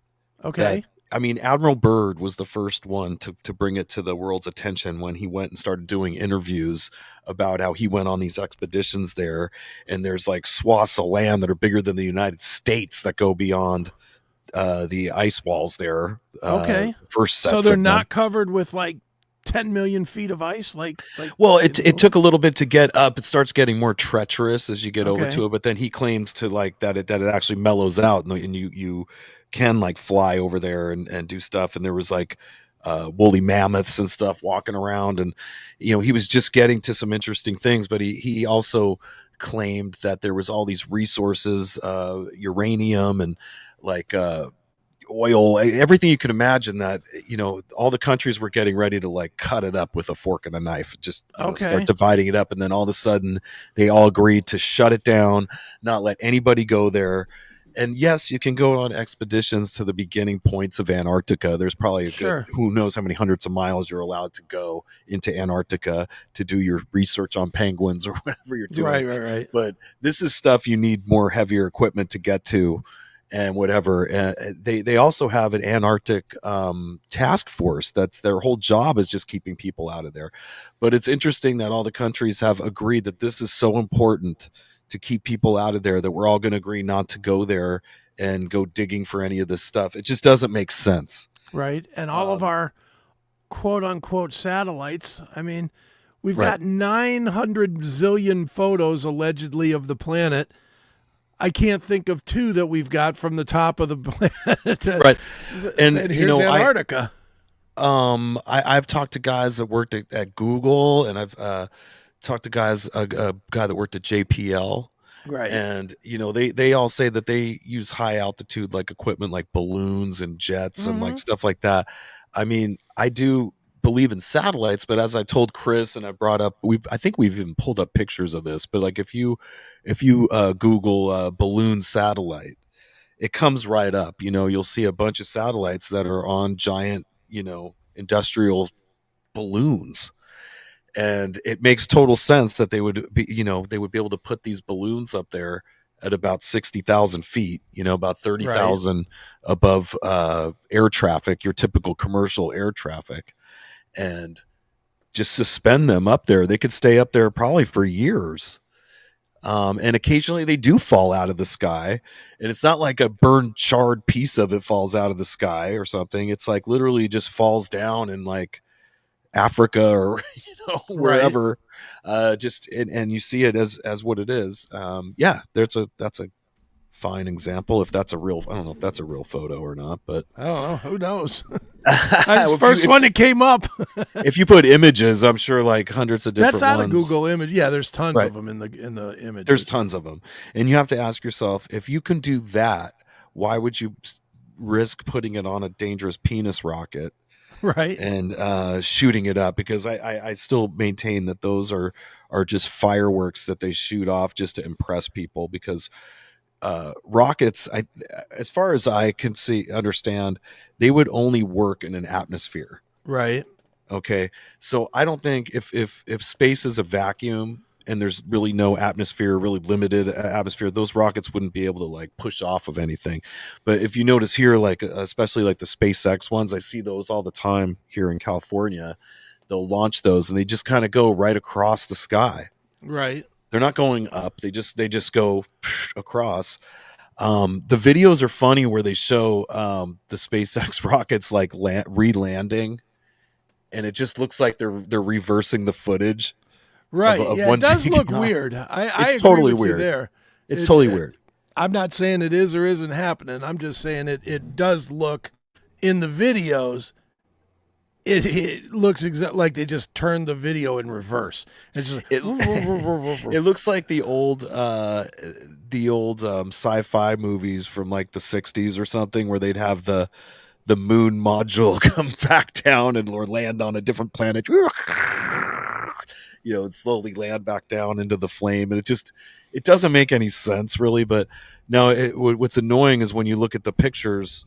Okay. Admiral Byrd was the first one to bring it to the world's attention when he went and started doing interviews about how he went on these expeditions there, and there's like swaths of land that are bigger than the United States that go beyond the ice walls there. Okay. First sets so they're not covered with like 10 million feet of ice, well, it took a little bit to get up. It starts getting more treacherous as you get over to it, but then he claims to like that it actually mellows out, and you can like fly over there and do stuff. And there was like woolly mammoths and stuff walking around, and he was just getting to some interesting things. But he also claimed that there was all these resources, uranium and like oil, everything you could imagine, that all the countries were getting ready to like cut it up with a fork and a knife, just start Okay. dividing it up. And then all of a sudden they all agreed to shut it down, not let anybody go there. And yes, you can go on expeditions to the beginning points of Antarctica. There's probably a good, Sure. who knows how many hundreds of miles you're allowed to go into Antarctica to do your research on penguins or whatever you're doing. Right. But this is stuff you need more heavier equipment to get to, and whatever. And they also have an Antarctic task force. That's their whole job, is just keeping people out of there. But it's interesting that all the countries have agreed that this is so important to keep people out of there, that we're all going to agree not to go there and go digging for any of this stuff. It just doesn't make sense. Right. And all of our quote unquote satellites, I mean, we've Right. got 900 zillion photos allegedly of the planet. I can't think of two that we've got from the top of the planet. Right. And And here's Antarctica. I've talked to guys that worked at Google, and I've talked to guys, a guy that worked at JPL. Right. And they all say that they use high altitude like equipment, like balloons and jets and like stuff like that. I mean, I do believe in satellites, but as I told Chris, and I brought up, I think we've even pulled up pictures of this, but like if you Google balloon satellite, it comes right up. You'll see a bunch of satellites that are on giant industrial balloons. And it makes total sense that they would be able to put these balloons up there at about 60,000 feet, about 30,000 above air traffic, your typical commercial air traffic, and just suspend them up there. They could stay up there probably for years. And occasionally they do fall out of the sky, and it's not like a burned, charred piece of it falls out of the sky or something. It's like literally just falls down in like Africa or wherever. Just and you see it as what it is. That's a fine example. If that's a real, I don't know if that's a real photo or not, but I don't know. Who knows? That's the first one that came up. If you put images, I'm sure like hundreds of different That's not ones. a Google image. Yeah, there's tons Right. of them in the image. There's tons of them, and you have to ask yourself, if you can do that, why would you risk putting it on a dangerous penis rocket? Right. And shooting it up? Because I still maintain that those are just fireworks that they shoot off just to impress people. Because rockets, as far as I can understand, they would only work in an atmosphere. Right. Okay, so I don't think if space is a vacuum and there's really no atmosphere, really limited atmosphere, those rockets wouldn't be able to like push off of anything. But if you notice here, like especially like the SpaceX ones, I see those all the time here in California. They'll launch those and they just kind of go right across the sky. Right. They're not going up. They just go across. The videos are funny where they show the SpaceX rockets like re-landing, and it just looks like they're reversing the footage. Right. Of yeah, one it does taking look off. weird. I It's agree totally with you weird. there. It's totally weird. I'm not saying it is or isn't happening. I'm just saying it does look in the videos. It looks exactly like they just turned the video in reverse. It's just It looks like the old sci-fi movies from like the 60s or something, where they'd have the moon module come back down and or land on a different planet, and slowly land back down into the flame. And it doesn't make any sense really. But no, what's annoying is when you look at the pictures,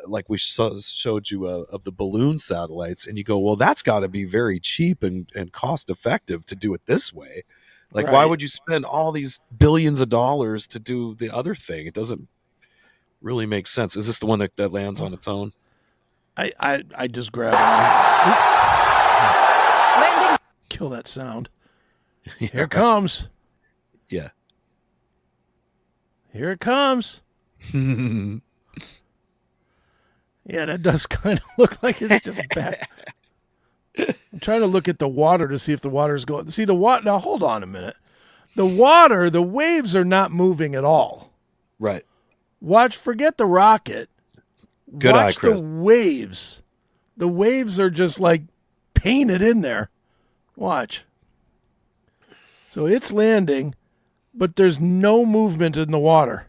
like we showed you of the balloon satellites, and you go, well, that's got to be very cheap and cost effective to do it this way. Like, why Right. would you spend all these billions of dollars to do the other thing? It doesn't really make sense. Is this the one that lands on its own? I just grabbed it. Kill that sound. Here it comes. Yeah. Here it comes. Yeah, that does kind of look like it's just back. I'm trying to look at the water to see if the water's going. See the water. Now hold on a minute. The waves are not moving at all. Right. Forget the rocket. Good eye, Watch Chris. the waves The waves are just like painted in there. Watch. So it's landing, but there's no movement in the water.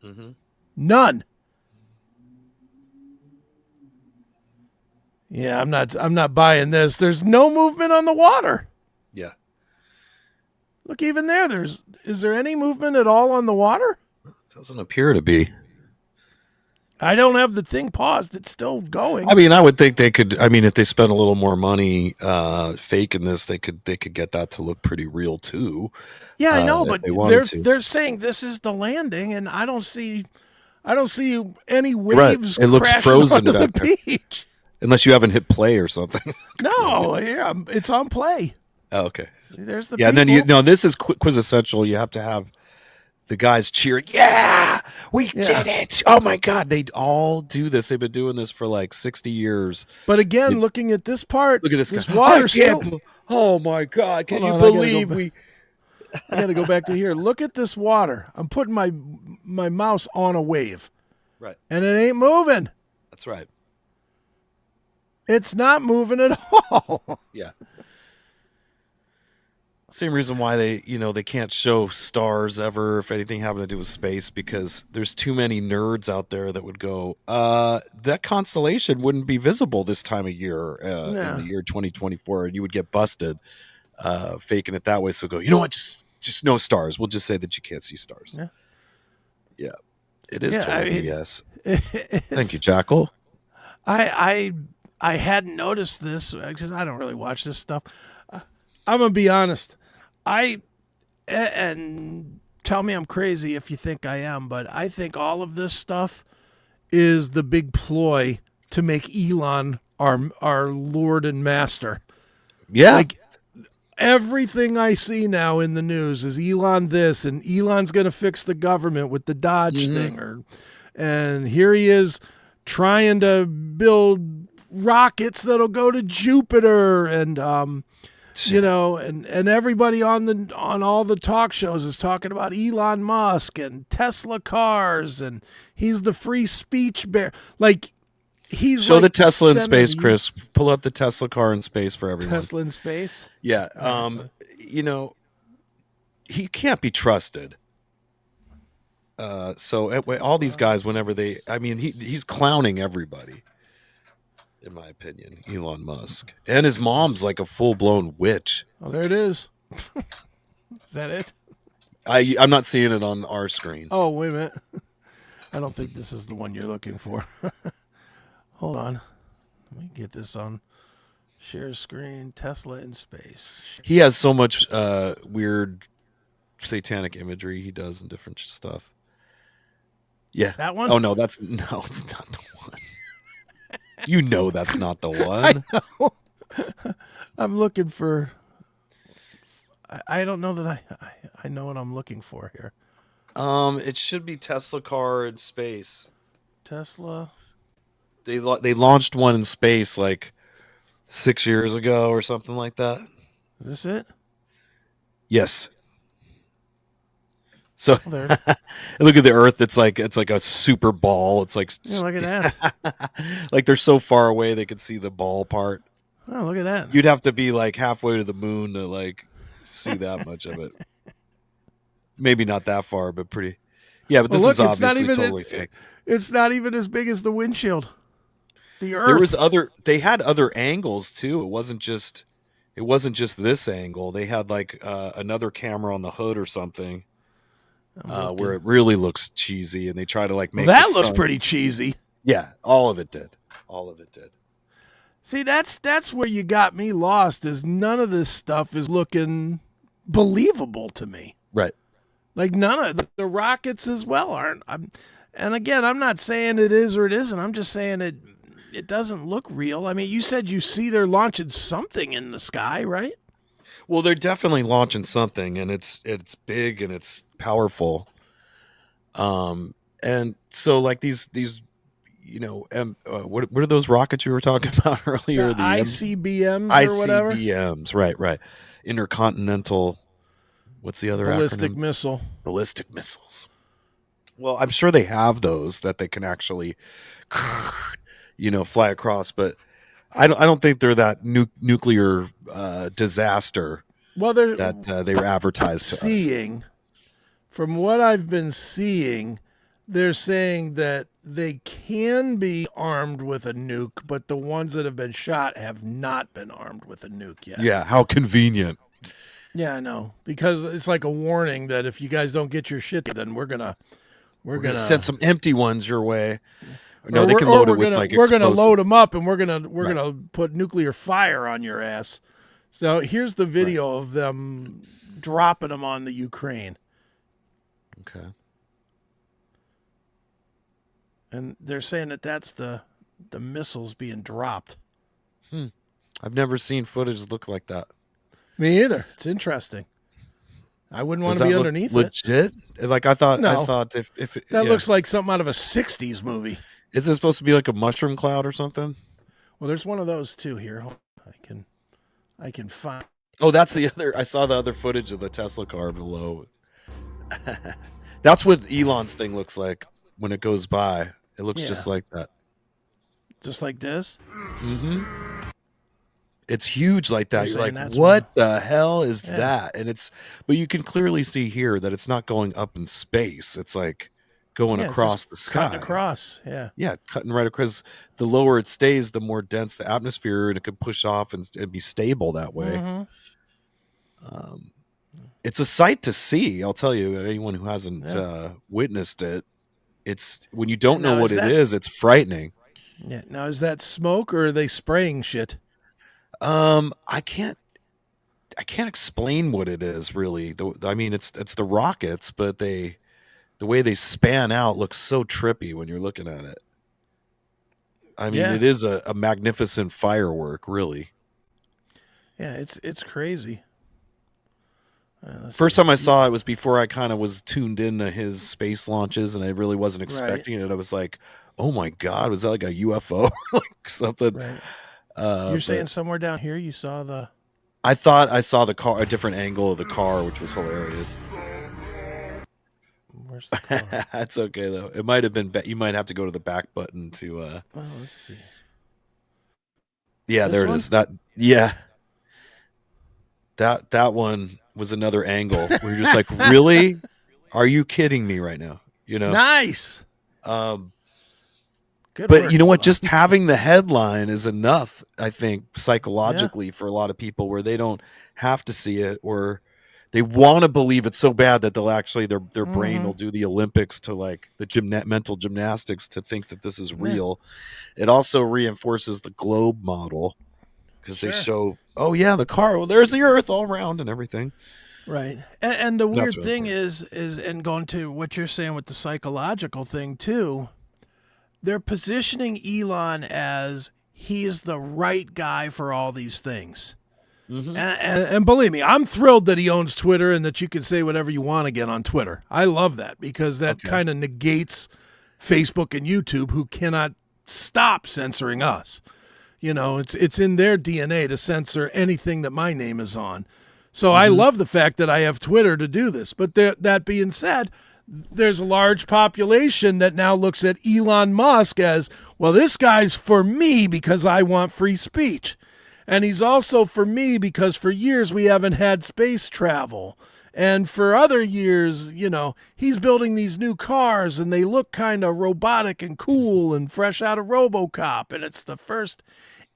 Mm-hmm. None. Yeah, I'm not buying this. There's no movement on the water. Yeah. Look, even there, is there any movement at all on the water? Doesn't appear to be. I don't have the thing paused. It's still going. I mean, I would think they could. I mean, if they spent a little more money faking this, they could get that to look pretty real too. Yeah, I know, but they wanted to. they're saying this is the landing, and I don't see any Right. waves. It looks crashing frozen onto back the there. beach. Unless you haven't hit play or something. No, yeah, it's on play. Oh, okay. See, there's the Yeah, and then people. this is quintessential. You have to have the guys cheering. Yeah, we did it! Oh my God, they all do this. They've been doing this for like 60 years. But again, looking at this part, Look at this guy. water still. Oh my God, can you Hold on, believe I got to go back to here. Look at this water. I'm putting my mouse on a wave, Right. and it ain't moving. That's right. It's not moving at all. Yeah. Same reason why they can't show stars ever if anything having to do with space, because there's too many nerds out there that would go, that constellation wouldn't be visible this time of year in the year 2024, and you would get busted faking it that way. So go, you know what? Just no stars. We'll just say that you can't see stars. Yeah. Yeah. It is totally yes. Thank you, It's- Jackal. I hadn't noticed this because I don't really watch this stuff. I'm gonna be honest. And tell me I'm crazy if you think I am, but I think all of this stuff is the big ploy to make Elon our lord and master. Yeah. Like everything I see now in the news is Elon this, and Elon's going to fix the government with the Dodge thing, and here he is trying to build rockets that'll go to Jupiter, and and everybody on all the talk shows is talking about Elon Musk and Tesla cars, and he's the free speech bear. Like he's show like the Tesla in center space, of the- Chris. Pull up the Tesla car in space for everyone. Tesla in space. Yeah. He can't be trusted. So anyway, all these guys, whenever he's clowning everybody, in my opinion, Elon Musk. And his mom's like a full-blown witch. Oh, there it is. Is that it? I'm not seeing it on our screen. Oh, wait a minute. I don't think this is the one you're looking for. Hold on. Let me get this on share screen. Tesla in space. He has so much weird satanic imagery he does and different stuff. Yeah. That one? Oh, no, it's not the one. You know that's not the one. I know. I'm looking for... I don't know that I know what I'm looking for here. It should be Tesla car in space. Tesla. They launched one in space like 6 years ago or something like that. Is this it? Yes. So Oh, there. look at the Earth. It's like a super ball. It's like Yeah, look at that. like they're so far away they could see the ball part. Oh, look at that. You'd have to be like halfway to the moon to like see that much of it. Maybe not that far, but pretty. Yeah, but this Well, is look, it's not obviously even totally fake. It's not even as big as the windshield. The Earth. There was they had other angles too. It wasn't just this angle. They had like another camera on the hood or something where it really looks cheesy, and they try to like make that the looks sun- pretty cheesy. Yeah, all of it did. All of it did. See, that's where you got me lost. Is none of this stuff is looking believable to me. Right. Like none of the rockets as well aren't. And again, I'm not saying it is or it isn't. I'm just saying it doesn't look real. I mean, you said you see they're launching something in the sky, right? Well, they're definitely launching something, and it's big and it's powerful. And so like these what are those rockets you were talking about earlier? The ICBMs or whatever. ICBMs, right. Intercontinental. What's the other Ballistic acronym? missile. Ballistic missiles. Well, I'm sure they have those that they can actually, fly across. But I don't think they're that nuclear disaster Well, they're that they were advertised to us. seeing, from what I've been seeing, they're saying that they can be armed with a nuke, but the ones that have been shot have not been armed with a nuke yet. Yeah, how convenient. Yeah, I know. Because it's like a warning that if you guys don't get your shit, then we're gonna Send some empty ones your way. No, or they we're, can or load it we're with gonna like we're gonna explosive. load them up and we're gonna Right. put nuclear fire on your ass. So here's the video of them dropping them on the Ukraine, Okay. and they're saying that that's the missiles being dropped. I've never seen footage look like that. Me either. It's interesting. I wouldn't want Does to be that look underneath it. legit? Like I No, thought if that yeah. looks like something out of a '60s movie. Is it supposed to be like a mushroom cloud or something? Well, there's one of those too here. I can find. Oh, that's the other. I saw the other footage of the Tesla car below. That's what Elon's thing looks like when it goes by. It looks Yeah, just like that. just like this. Hmm. It's huge like They're that. You're saying like, that's one. what the hell is Yeah, that? And but you can clearly see here that it's not going up in space. It's like going yeah, it's just across the cutting sky. across. Yeah, Yeah, cutting right across. The lower it stays, the more dense the atmosphere, and it could push off and be stable that way. mm-hmm. Um, it's a sight to see. I'll tell you, anyone who hasn't Yeah. witnessed it, it's when you And don't know now what is it that is, it's frightening. yeah? Now is that smoke or are they spraying shit? I can't explain what it is really. I mean, it's the rockets, but the way they span out looks so trippy when you're looking at it. I mean, Yeah, it is a magnificent firework, really. yeah. It's crazy. Let's First see. time I saw it was before I kind of was tuned into his space launches, and I really wasn't Right, expecting it. I was like, "Oh my god, was that like a UFO, like something?" right. You're But saying somewhere down here you saw the. I thought I saw the car, a different angle of the car, which was hilarious. Where's the car? That's okay though. It might have been. You might have to go to the back button to. Well, let's see. Yeah, This there it one. is. Yeah, that one was another angle. Where you're just like, really? Are you kidding me right now? You know. Nice. Um, Good but you work, know what? Elon. Just having the headline is enough, I think, Yeah. psychologically for a lot of people, where they don't have to see it, or they want to believe it so bad that they'll actually their brain Mm-hmm. will do the Olympics to like the mental gymnastics to think that this is Yeah. real. It also reinforces the globe model because they Sure. show, oh yeah, the car. Well, there's the Earth all around and everything. Right. And the That's weird really thing funny. is, and going to what you're saying with the psychological thing too, they're positioning Elon as he is the right guy for all these things. Mm-hmm. And believe me, I'm thrilled that he owns Twitter and that you can say whatever you want again on Twitter. I love that because that Okay. kind of negates Facebook and YouTube, who cannot stop censoring us. You know, it's in their DNA to censor anything that my name is on. So I Mm-hmm. love the fact that I have Twitter to do this. But that being said, there's a large population that now looks at Elon Musk as, well, this guy's for me because I want free speech. And he's also for me because for years we haven't had space travel. And for other years, you know, he's building these new cars and they look kind of robotic and cool and fresh out of RoboCop. And it's the first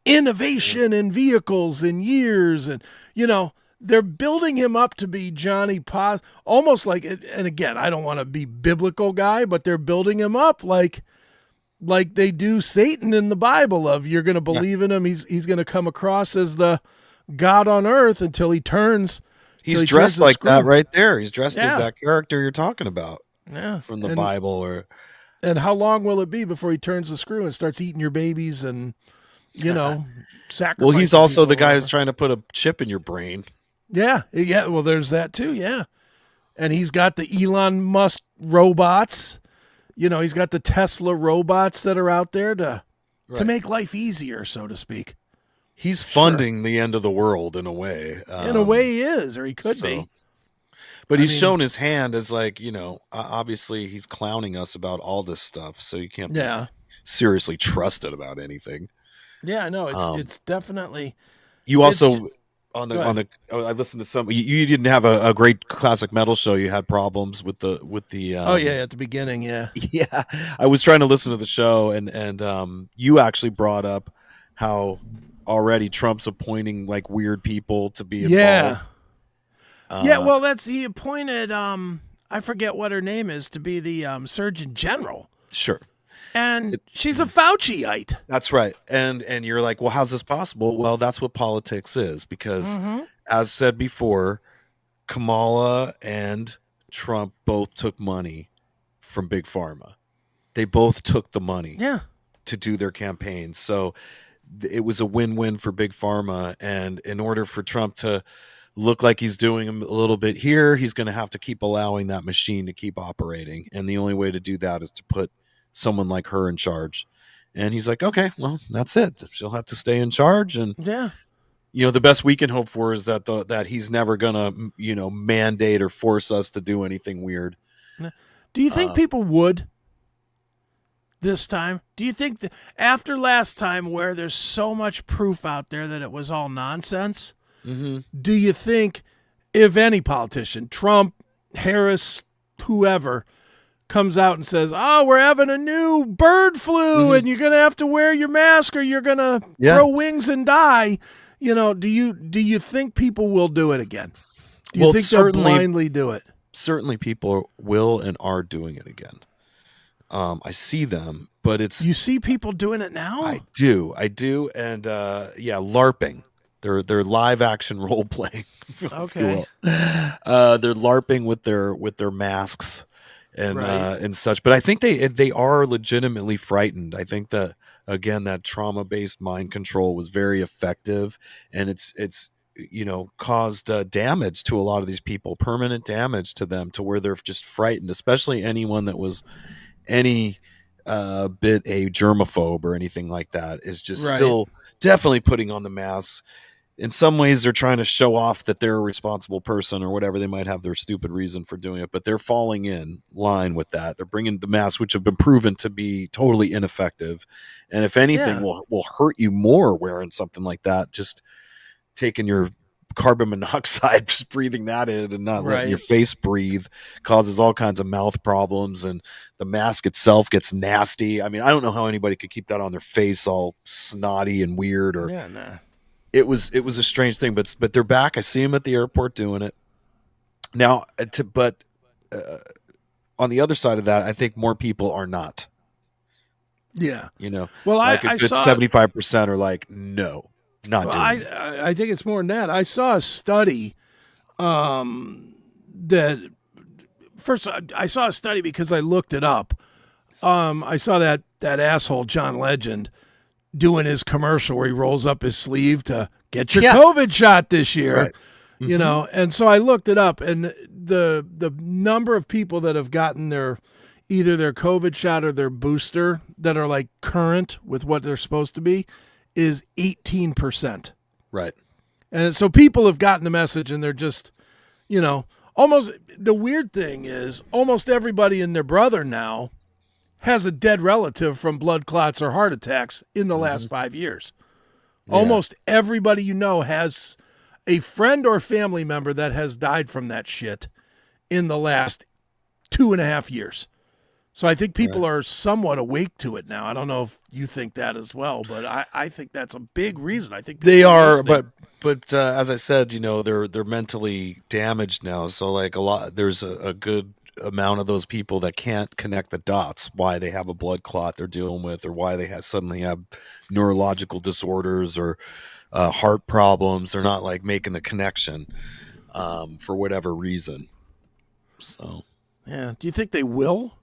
innovation in vehicles in years. And, you know, they're building him up to be Johnny Pos, almost like, and again, I don't want to be biblical guy, but they're building him up like they do Satan in the Bible, of you're going to believe in him. He's going to come across as the God on earth until he turns. He's dressed the like that screw. right there. He's dressed as Yeah. that character you're talking about Yeah. from the Bible, or And how long will it be before he turns the screw and starts eating your babies and, you know, sacrificing? well, he's also people the or guy who's whatever. trying to put a chip in your brain. Yeah. Yeah. Well, there's that too. Yeah. And he's got the Elon Musk robots. You know, he's got the Tesla robots that are out there to Right. make life easier, so to speak. He's Sure. funding the end of the world in a way. In a way, he is, or he could so- be. But I he's mean- shown his hand as like, you know, obviously he's clowning us about all this stuff, so you can't be Yeah. seriously trusted about anything. Yeah, I know. Um, It's definitely you it's also go on ahead. the I listened to some. You didn't have a great classic metal show. You had problems with the Oh yeah, at the beginning, yeah. yeah. I was trying to listen to the show, and you actually brought up how already Trump's appointing like weird people to be involved. Yeah. Yeah, Uh, well that's he appointed I forget what her name is to be the Surgeon General. sure. And It, she's a Fauciite. That's right. And you're like, well, how's this possible? Well, that's what politics is because, Mm-hmm. as said before, Kamala and Trump both took money from Big Pharma. They both took the money Yeah. to do their campaigns. So it was a win-win for Big Pharma. And in order for Trump to look like he's doing a little bit here, he's going to have to keep allowing that machine to keep operating. And the only way to do that is to put someone like her in charge. And he's like, okay, well, that's it. She'll have to stay in charge. And Yeah. the best we can hope for is that he's never gonna mandate or force us to do anything weird. Do you think Uh, people would this time? Do you think that after last time where there's so much proof out there that it was all nonsense, mm-hmm, do you think if any politician, Trump, Harris, whoever, comes out and says, "Oh, we're having a new bird flu, mm-hmm. and you're gonna have to wear your mask, or you're gonna Yeah. grow wings and die," do you think people will do it again? Do you Well, think they'll blindly do it? certainly people will and are doing it again. I see them, but You see people doing it now? I do, and yeah, LARPing. They're live action role playing, if you Okay, will. They're LARPing with their masks right. and such. But I think they are legitimately frightened. I think that again that trauma based mind control was very effective, and it's caused damage to a lot of these people, permanent damage to them, to where they're just frightened. Especially anyone that was any bit a germaphobe or anything like that is just Right. still definitely putting on the mask. In some ways they're trying to show off that they're a responsible person or whatever. They might have their stupid reason for doing it, but they're falling in line with that. They're bringing the masks, which have been proven to be totally ineffective, and if anything Yeah. will hurt you more wearing something like that. Just taking your carbon monoxide, just breathing that in and not letting your Right. face breathe, causes all kinds of mouth problems, and the mask itself gets nasty. I mean, I don't know how anybody could keep that on their face all snotty and weird. Or Yeah. Nah. it was a strange thing, but they're back. I see them at the airport doing it now. But uh, on the other side of that, I think more people are not. Yeah. You know, Well, I like a I good saw. 75% are like, no, not Well, doing it. I think it's more than that. I saw a study that first I saw a study because I looked it up. I saw that asshole John Legend doing his commercial where he rolls up his sleeve to get your Yeah, COVID shot this year. right. Hmm. And so I looked it up, and the number of people that have gotten their either their COVID shot or their booster that are like current with what they're supposed to be is 18%. Right. And so people have gotten the message, and they're just, almost the weird thing is almost everybody and their brother now has a dead relative from blood clots or heart attacks in the last Hmm. 5 years. Yeah. Almost everybody has a friend or family member that has died from that shit in the last 2.5 years. So I think people Right. are somewhat awake to it now. I don't know if you think that as well, but I think that's a big reason. I think They people are are, listening. but as I said, they're mentally damaged now. So like there's a good amount of those people that can't connect the dots. Why they have a blood clot they're dealing with, or why they suddenly have neurological disorders or heart problems. They're not like making the connection for whatever reason. So. Yeah. Do you think they will?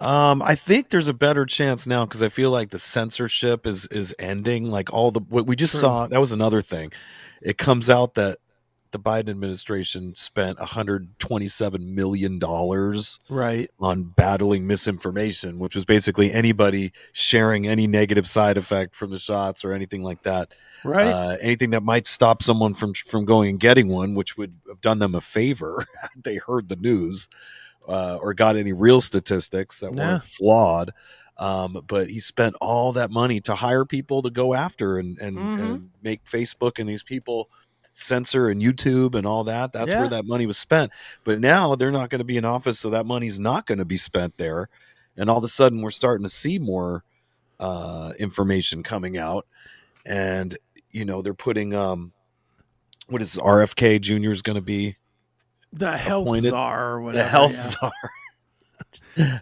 I think there's a better chance now because I feel like the censorship is ending. Like what we just True. saw, that was another thing. It comes out that the Biden administration spent $127 million Right. on battling misinformation, which was basically anybody sharing any negative side effect from the shots or anything like that. Right. Anything that might stop someone from going and getting one, which would have done them a favor had they heard the news or got any real statistics that Yeah. weren't flawed. But he spent all that money to hire people to go after and make Facebook and these people censor and YouTube and all that. That's where that money was spent. But now they're not going to be in office, so that money's not going to be spent there. And all of a sudden, we're starting to see more information coming out, and they're putting what is RFK Jr. is going to be the health appointed? czar or whatever. The health czar.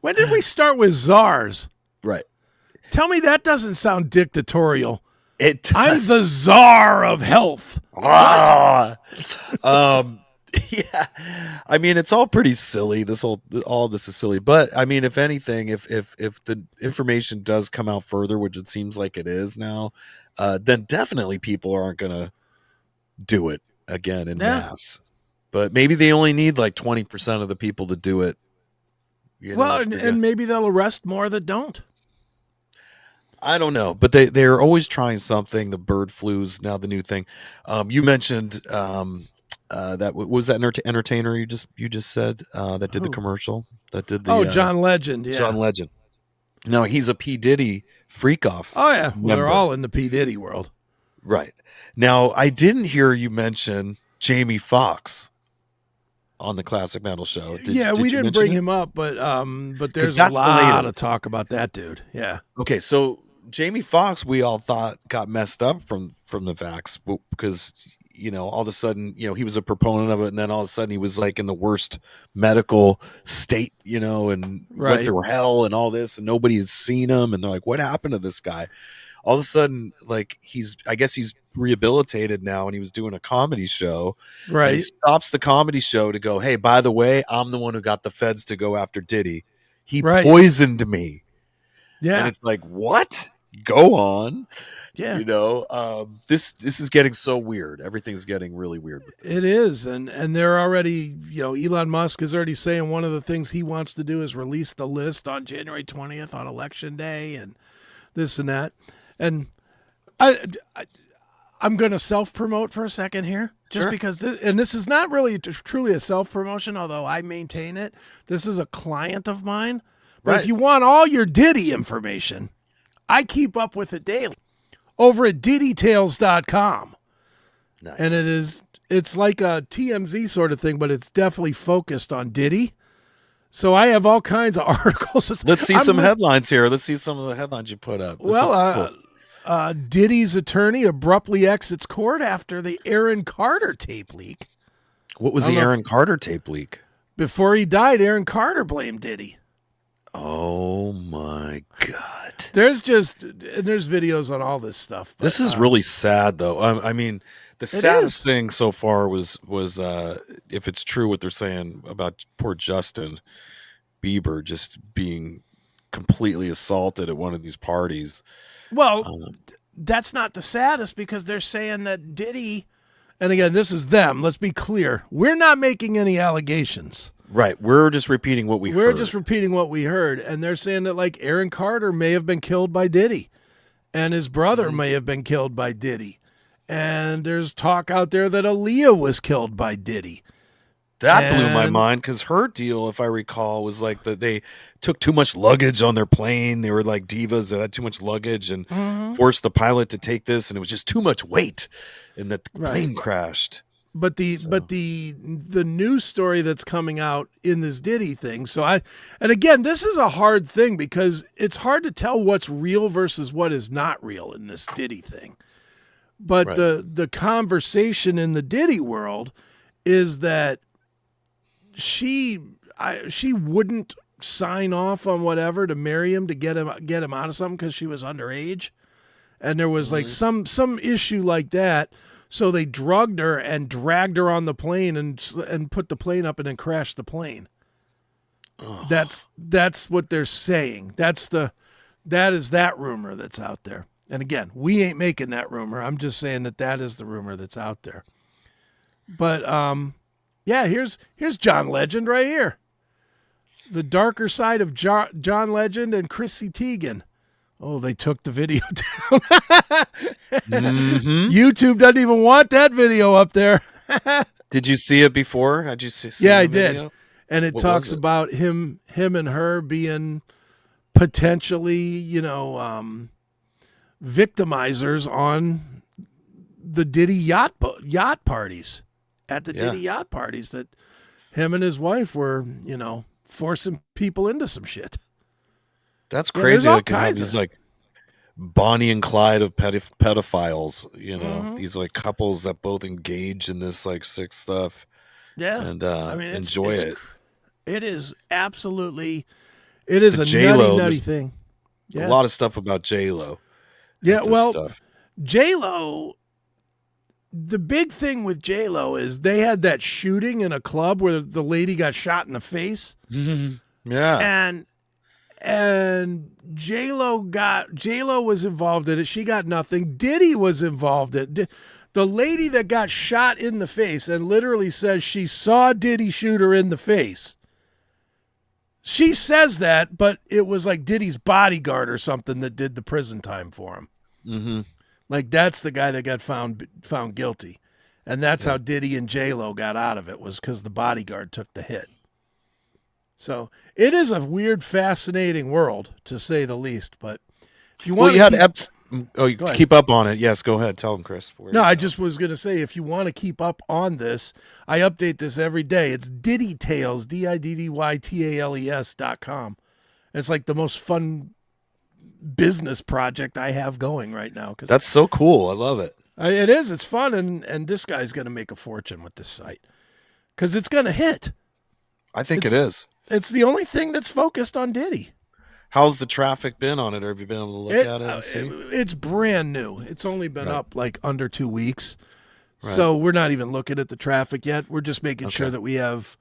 When did we start with czars? Right. Tell me that doesn't sound dictatorial. It does. I'm the czar of health. Yeah. I mean, it's all pretty silly. All of this is silly. But I mean, if anything, if the information does come out further, which it seems like it is now, then definitely people aren't gonna do it again in mass. But maybe they only need like 20% of the people to do it. And maybe they'll arrest more that don't. I don't know, but they're always trying something. The bird flu's now the new thing. You mentioned that was that entertainer you just said that did the commercial that did the John Legend. Yeah, John Legend. No, he's a P. Diddy freak off. Oh yeah, well, they're all in the P. Diddy world. Right. Now, I didn't hear you mention Jamie Foxx on the Classic Metal Show. Did we didn't bring him up, but there's a lot of talk about that dude. Yeah. Okay, so Jamie Foxx, we all thought got messed up from the vax because all of a sudden he was a proponent of it, and then all of a sudden he was like in the worst medical state, and went through hell and all this, and nobody had seen him, and they're like, what happened to this guy? All of a sudden, like I guess he's rehabilitated now, and he was doing a comedy show. Right. He stops the comedy show to go, hey, by the way, I'm the one who got the feds to go after Diddy. He poisoned me. Yeah. And it's like, what? Go on. Yeah. This is getting so weird. Everything's getting really weird with this. It is. And they're already, Elon Musk is already saying one of the things he wants to do is release the list on January 20th on election day and this and that. And I'm going to self-promote for a second here, just because this is not really truly a self-promotion, although I maintain it. This is a client of mine. But if you want all your Diddy information, I keep up with it daily over at diddytales.com. Nice. And it's like a TMZ sort of thing, but it's definitely focused on Diddy. So I have all kinds of articles. Let's see some headlines here. Let's see some of the headlines you put up. Diddy's attorney abruptly exits court after the Aaron Carter tape leak. What was the Aaron Carter tape leak? Before he died, Aaron Carter blamed Diddy. Oh my God. There's videos on all this stuff. But, this is really sad though. I mean, the saddest thing so far was if it's true what they're saying about poor Justin Bieber just being completely assaulted at one of these parties. Well, that's not the saddest, because they're saying that Diddy, and again, this is them. Let's be clear. We're not making any allegations. Right. We're just repeating what we heard. We're just repeating what we heard. And they're saying that like Aaron Carter may have been killed by Diddy, and his brother may have been killed by Diddy. And there's talk out there that Aaliyah was killed by Diddy. That blew my mind, because her deal, if I recall, was like that they took too much luggage on their plane. They were like divas that had too much luggage and forced the pilot to take this, and it was just too much weight, and that the plane crashed. But the news story that's coming out in this Diddy thing. And again, this is a hard thing, because it's hard to tell what's real versus what is not real in this Diddy thing. But the conversation in the Diddy world is that she wouldn't sign off on whatever to marry him, to get him out of something, because she was underage, and there was like some issue like that. So they drugged her and dragged her on the plane and put the plane up and then crashed the plane. Oh. That's what they're saying. That is that rumor that's out there. And again, we ain't making that rumor. I'm just saying that is the rumor that's out there. But here's John Legend right here. The darker side of John Legend and Chrissy Teigen. Oh, they took the video down. YouTube doesn't even want that video up there. Did you see it before? Had you see Yeah, I the video? did. And it talks about him and her being potentially, victimizers on the Diddy yacht parties, at the Diddy yacht parties, that him and his wife were, forcing people into some shit. That's crazy. I can have these like Bonnie and Clyde of pedophiles, these like couples that both engage in this like sick stuff. Yeah. And enjoy it. It is absolutely, it is a nutty thing. Yeah. A lot of stuff about J-Lo. Yeah, well, J-Lo, the big thing with J-Lo is they had that shooting in a club where the lady got shot in the face. Mm-hmm. Yeah. And J-Lo was involved in it. She got nothing. Diddy was involved in it. The lady that got shot in the face and literally says she saw Diddy shoot her in the face. She says that, but it was like Diddy's bodyguard or something that did the prison time for him. Mm-hmm. Like that's the guy that got found guilty. And that's how Diddy and J-Lo got out of it, was because the bodyguard took the hit. So it is a weird, fascinating world, to say the least. But if you want keep up on it. Yes, go ahead. Tell them, Chris. No, I just was going to say, if you want to keep up on this, I update this every day. It's Diddy Tales, DIDDYTALES.com. It's like the most fun business project I have going right now. That's so cool. I love it. It is. It's fun. And this guy's going to make a fortune with this site because it's going to hit. I think it is. It's the only thing that's focused on Diddy. How's the traffic been on it? Or have you been able to look at it and see? It's brand new. It's only been up like under 2 weeks. Right. So we're not even looking at the traffic yet. We're just making sure that we have.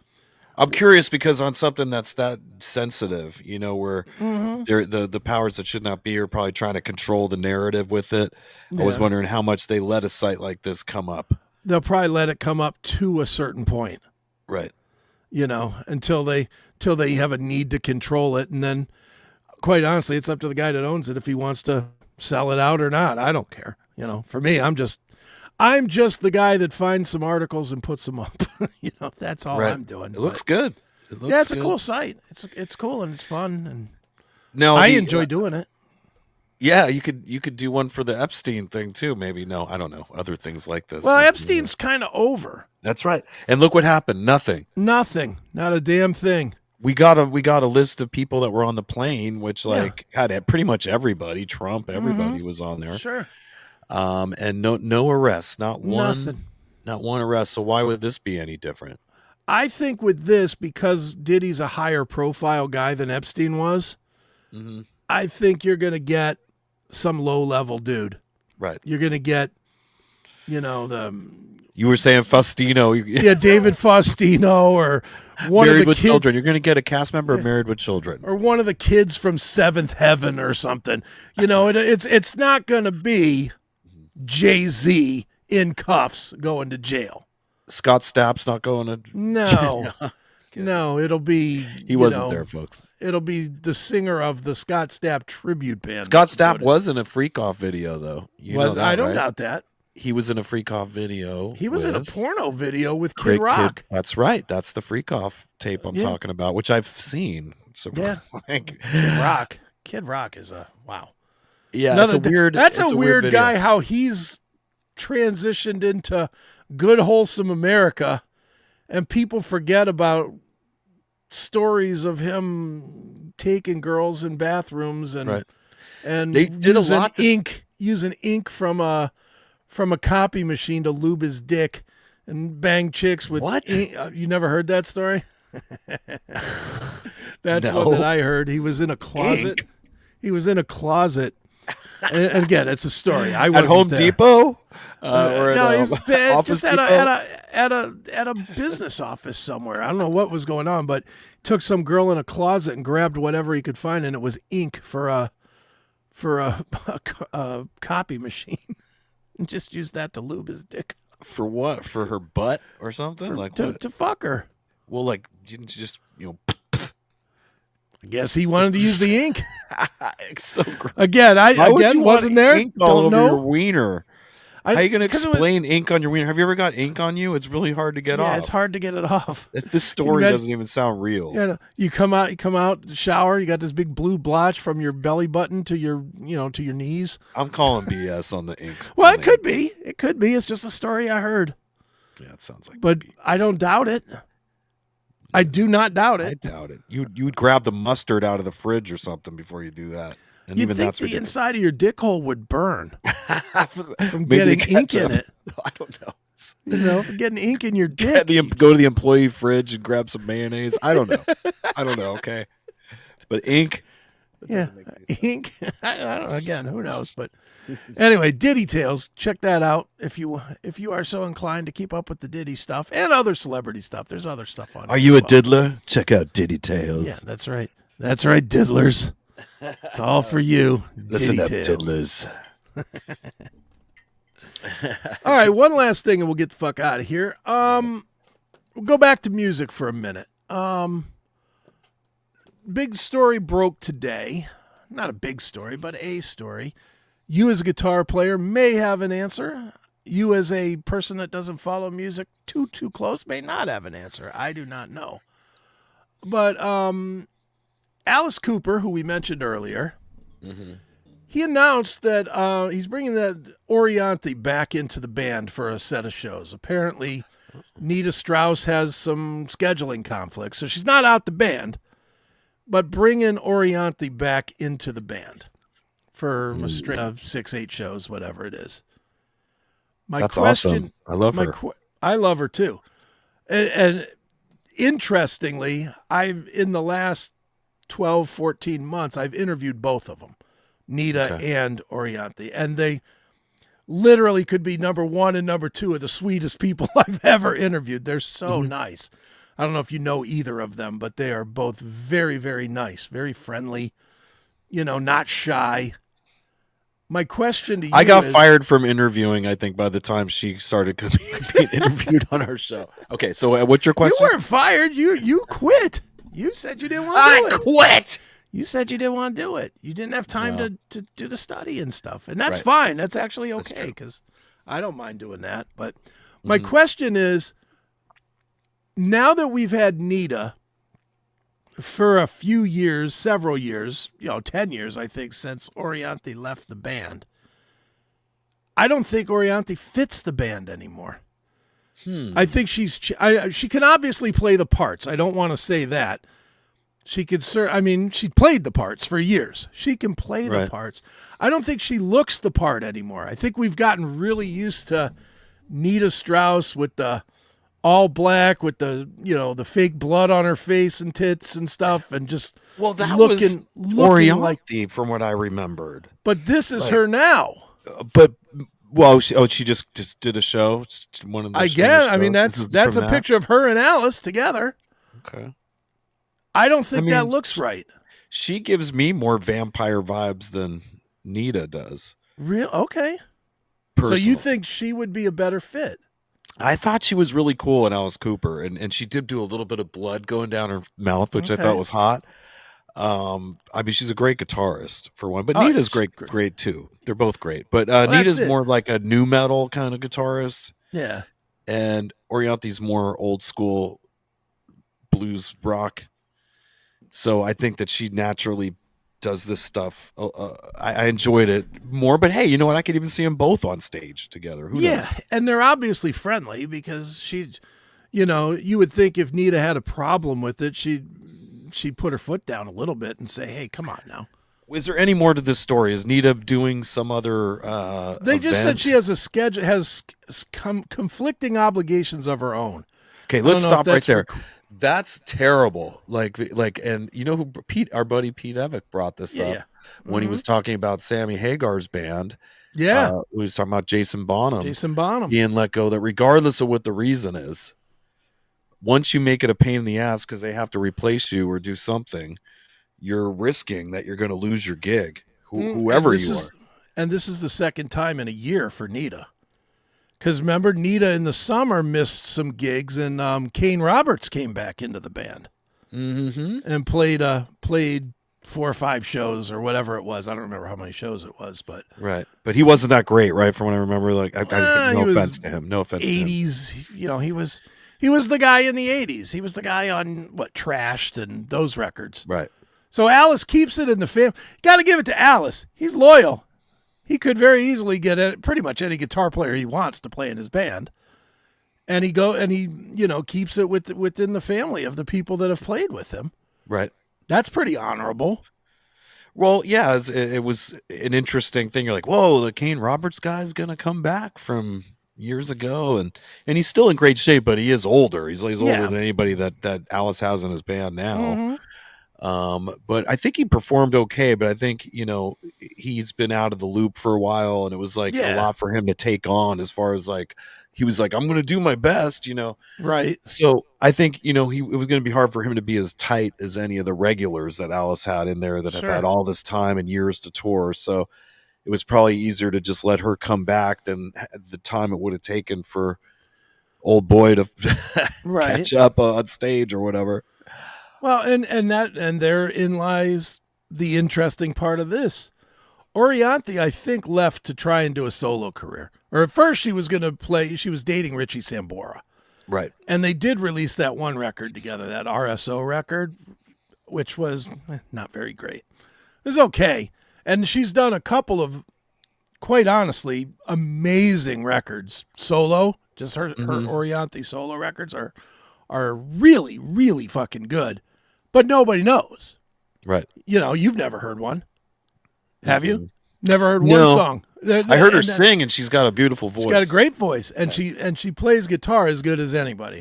I'm curious because on something that's that sensitive, where the powers that should not be are probably trying to control the narrative with it. Yeah. I was wondering how much they let a site like this come up. They'll probably let it come up to a certain point. Right. Until they have a need to control it. And then, quite honestly, it's up to the guy that owns it if he wants to sell it out or not. I don't care. For me, I'm just the guy that finds some articles and puts them up. That's all I'm doing. It looks good. It's a cool site. It's cool and it's fun, and no, I enjoy doing it. Yeah, you could do one for the Epstein thing too. Maybe I don't know, other things like this. Well, Epstein's kind of over. That's right. And look what happened. Nothing. Not a damn thing. We got a list of people that were on the plane, which had pretty much everybody. Trump, everybody was on there. Sure. And no arrests, not one. Nothing. Not one arrest. So why would this be any different? I think with this, because Diddy's a higher profile guy than Epstein was, I think you're going to get some low level dude. Right. You're going to get, you were saying Faustino. David Faustino, or one Married of the with kids, Children. You're going to get a cast member of Married with Children. or one of the kids from Seventh Heaven or something. It's not going to be Jay-Z in cuffs going to jail. Scott Stapp's not going to. No. No, it'll be. He wasn't there, folks. It'll be the singer of the Scott Stapp tribute band. Scott Stapp was in a Freak Off video, though. I don't doubt that. He was in a Freak Off video. He was in a porno video with Kid Rock. That's right. That's the Freak Off tape I'm talking about, which I've seen. So Kid Rock is a wow. Yeah, that's a weird guy. How he's transitioned into good, wholesome America, and people forget about stories of him taking girls in bathrooms and they did using ink from a copy machine to lube his dick and bang chicks with ink. You never heard that story? That's one that I heard. He was in a closet. Ink? He was in a closet. And again, it's a story. I wasn't at Home there. Depot, or no, Office just Depot? at a business office somewhere. I don't know what was going on, but took some girl in a closet and grabbed whatever he could find, and it was ink for a copy machine, and just used that to lube his dick. For what? For her butt or something? To fuck her. Well, didn't you just I guess he wanted to use the ink. It's so gross. Again, I wasn't there. Ink all over your wiener. How are you going to explain ink on your wiener? Have you ever got ink on you? It's really hard to get off. Yeah, it's hard to get it off. This story doesn't even sound real. Yeah, you come out, shower, you got this big blue blotch from your belly button to your, to your knees. I'm calling BS on the inks. Well, it could be. It could be. It's just a story I heard. Yeah, it sounds like. But BS. I don't doubt it. I do not doubt it. I doubt it. You would grab the mustard out of the fridge or something before you do that. And You'd even think that's the ridiculous. inside of your dick hole would burn from getting ink in it. I don't know. Getting ink in your dick. Go to the employee fridge and grab some mayonnaise. I don't know. Okay, but ink. Yeah, ink. I don't know. Again, who knows? But anyway, Diddy Tales. Check that out if you are so inclined to keep up with the Diddy stuff and other celebrity stuff. There's other stuff on. Are you a diddler? Check out Diddy Tales. Yeah, that's right. That's right, diddlers. It's all for you. Listen up, diddlers. All right, one last thing, and we'll get the fuck out of here. We'll go back to music for a minute. Big story broke today. Not a big story, but a story. You as a guitar player may have an answer. You as a person that doesn't follow music too close may not have an answer. I do not know. But Alice Cooper, who we mentioned earlier, he announced that he's bringing that Orianthi back into the band for a set of shows. Apparently, Nita Strauss has some scheduling conflicts, so she's not out the band, but bringing Orianthi back into the band for a string of 6-8 shows, whatever it is. That's awesome. I love her. I love her too. And interestingly, in the last 12, 14 months, I've interviewed both of them, Nita and Orianthi, and they literally could be number 1 and number 2 of the sweetest people I've ever interviewed. They're so nice. I don't know if you know either of them, but they are both very, very nice, very friendly, not shy. My question to you I got fired from interviewing, I think, by the time she started being interviewed on our show. Okay, so what's your question? You weren't fired. You quit. You said you didn't want to do it. I quit. You said you didn't want to do it. You didn't have time to do the study and stuff. And that's fine. That's actually okay because I don't mind doing that. But my question is, now that we've had Nita for a few years, several years, 10 years, I think, since Orianthi left the band, I don't think Orianthi fits the band anymore. I think she can obviously play the parts. I don't want to say that. She played the parts for years. She can play the parts. I don't think she looks the part anymore. I think we've gotten really used to Nita Strauss with the all black with the fake blood on her face and tits and stuff, and just looking Orianthi, like, from what I remembered. But this is her now. She just did a show. One of the that's a picture of her and Alice together. Okay. I don't think that looks right. She gives me more vampire vibes than Nita does. Real okay. Personally. So you think she would be a better fit? I thought she was really cool in Alice Cooper, and she did do a little bit of blood going down her mouth, which I thought was hot. She's a great guitarist for one, but Nita's great too. They're both great, but Nita's more like a nu metal kind of guitarist. Yeah, and Orianthi's more old school blues rock. So I think that she naturally does this stuff. I enjoyed it more, but hey, you know what? I could even see them both on stage together. Who knows? And they're obviously friendly because you would think if Nita had a problem with it, she'd put her foot down a little bit and say, "Hey, come on now." Is there any more to this story? Is Nita doing some other? They just said she has a schedule, conflicting obligations of her own. Okay, let's stop right there. That's terrible. And you know who our buddy Pete Evick brought this up when he was talking about Sammy Hagar's band. Yeah, he was talking about Jason Bonham being let go. That regardless of what the reason is, once you make it a pain in the ass because they have to replace you or do something, you're risking that you're going to lose your gig, whoever you are. And this is the second time in a year for Nita. Because remember, Nita in the summer missed some gigs, and Kane Roberts came back into the band and played 4 or 5 shows or whatever it was. I don't remember how many shows it was, but Right. But he wasn't that great, right? From what I remember, like he no was offense to him. No offense to him. 80s. You know, he was the guy in the 80s. He was the guy on Trashed and those records. Right. So Alice keeps it in the family. Got to give it to Alice. He's loyal. He could very easily get pretty much any guitar player he wants to play in his band. And he keeps it within the family of the people that have played with him. Right. That's pretty honorable. Well, yeah, it was an interesting thing. You're like, whoa, the Kane Roberts guy's gonna come back from years ago, and he's still in great shape, but he is older. He's older than anybody that Alice has in his band now. Mm-hmm. But I think he performed okay. But I think he's been out of the loop for a while, and it was like a lot for him to take on. As far as like he was like, I'm going to do my best, Right. So I think it was going to be hard for him to be as tight as any of the regulars that Alice had in there that have had all this time and years to tour. So it was probably easier to just let her come back than the time it would have taken for old boy to catch up on stage or whatever. Well, and therein lies the interesting part of this. Orianthi, I think, left to try and do a solo career. Or at first she was dating Richie Sambora. Right. And they did release that one record together, that RSO record, which was not very great. It was okay. And she's done a couple of, quite honestly, amazing records solo. Just her Orianthi solo records are really, really fucking good. But nobody knows. Right. You've never heard one. Have you? Never heard one song? I heard her sing, and she's got a beautiful voice. She's got a great voice, and she plays guitar as good as anybody.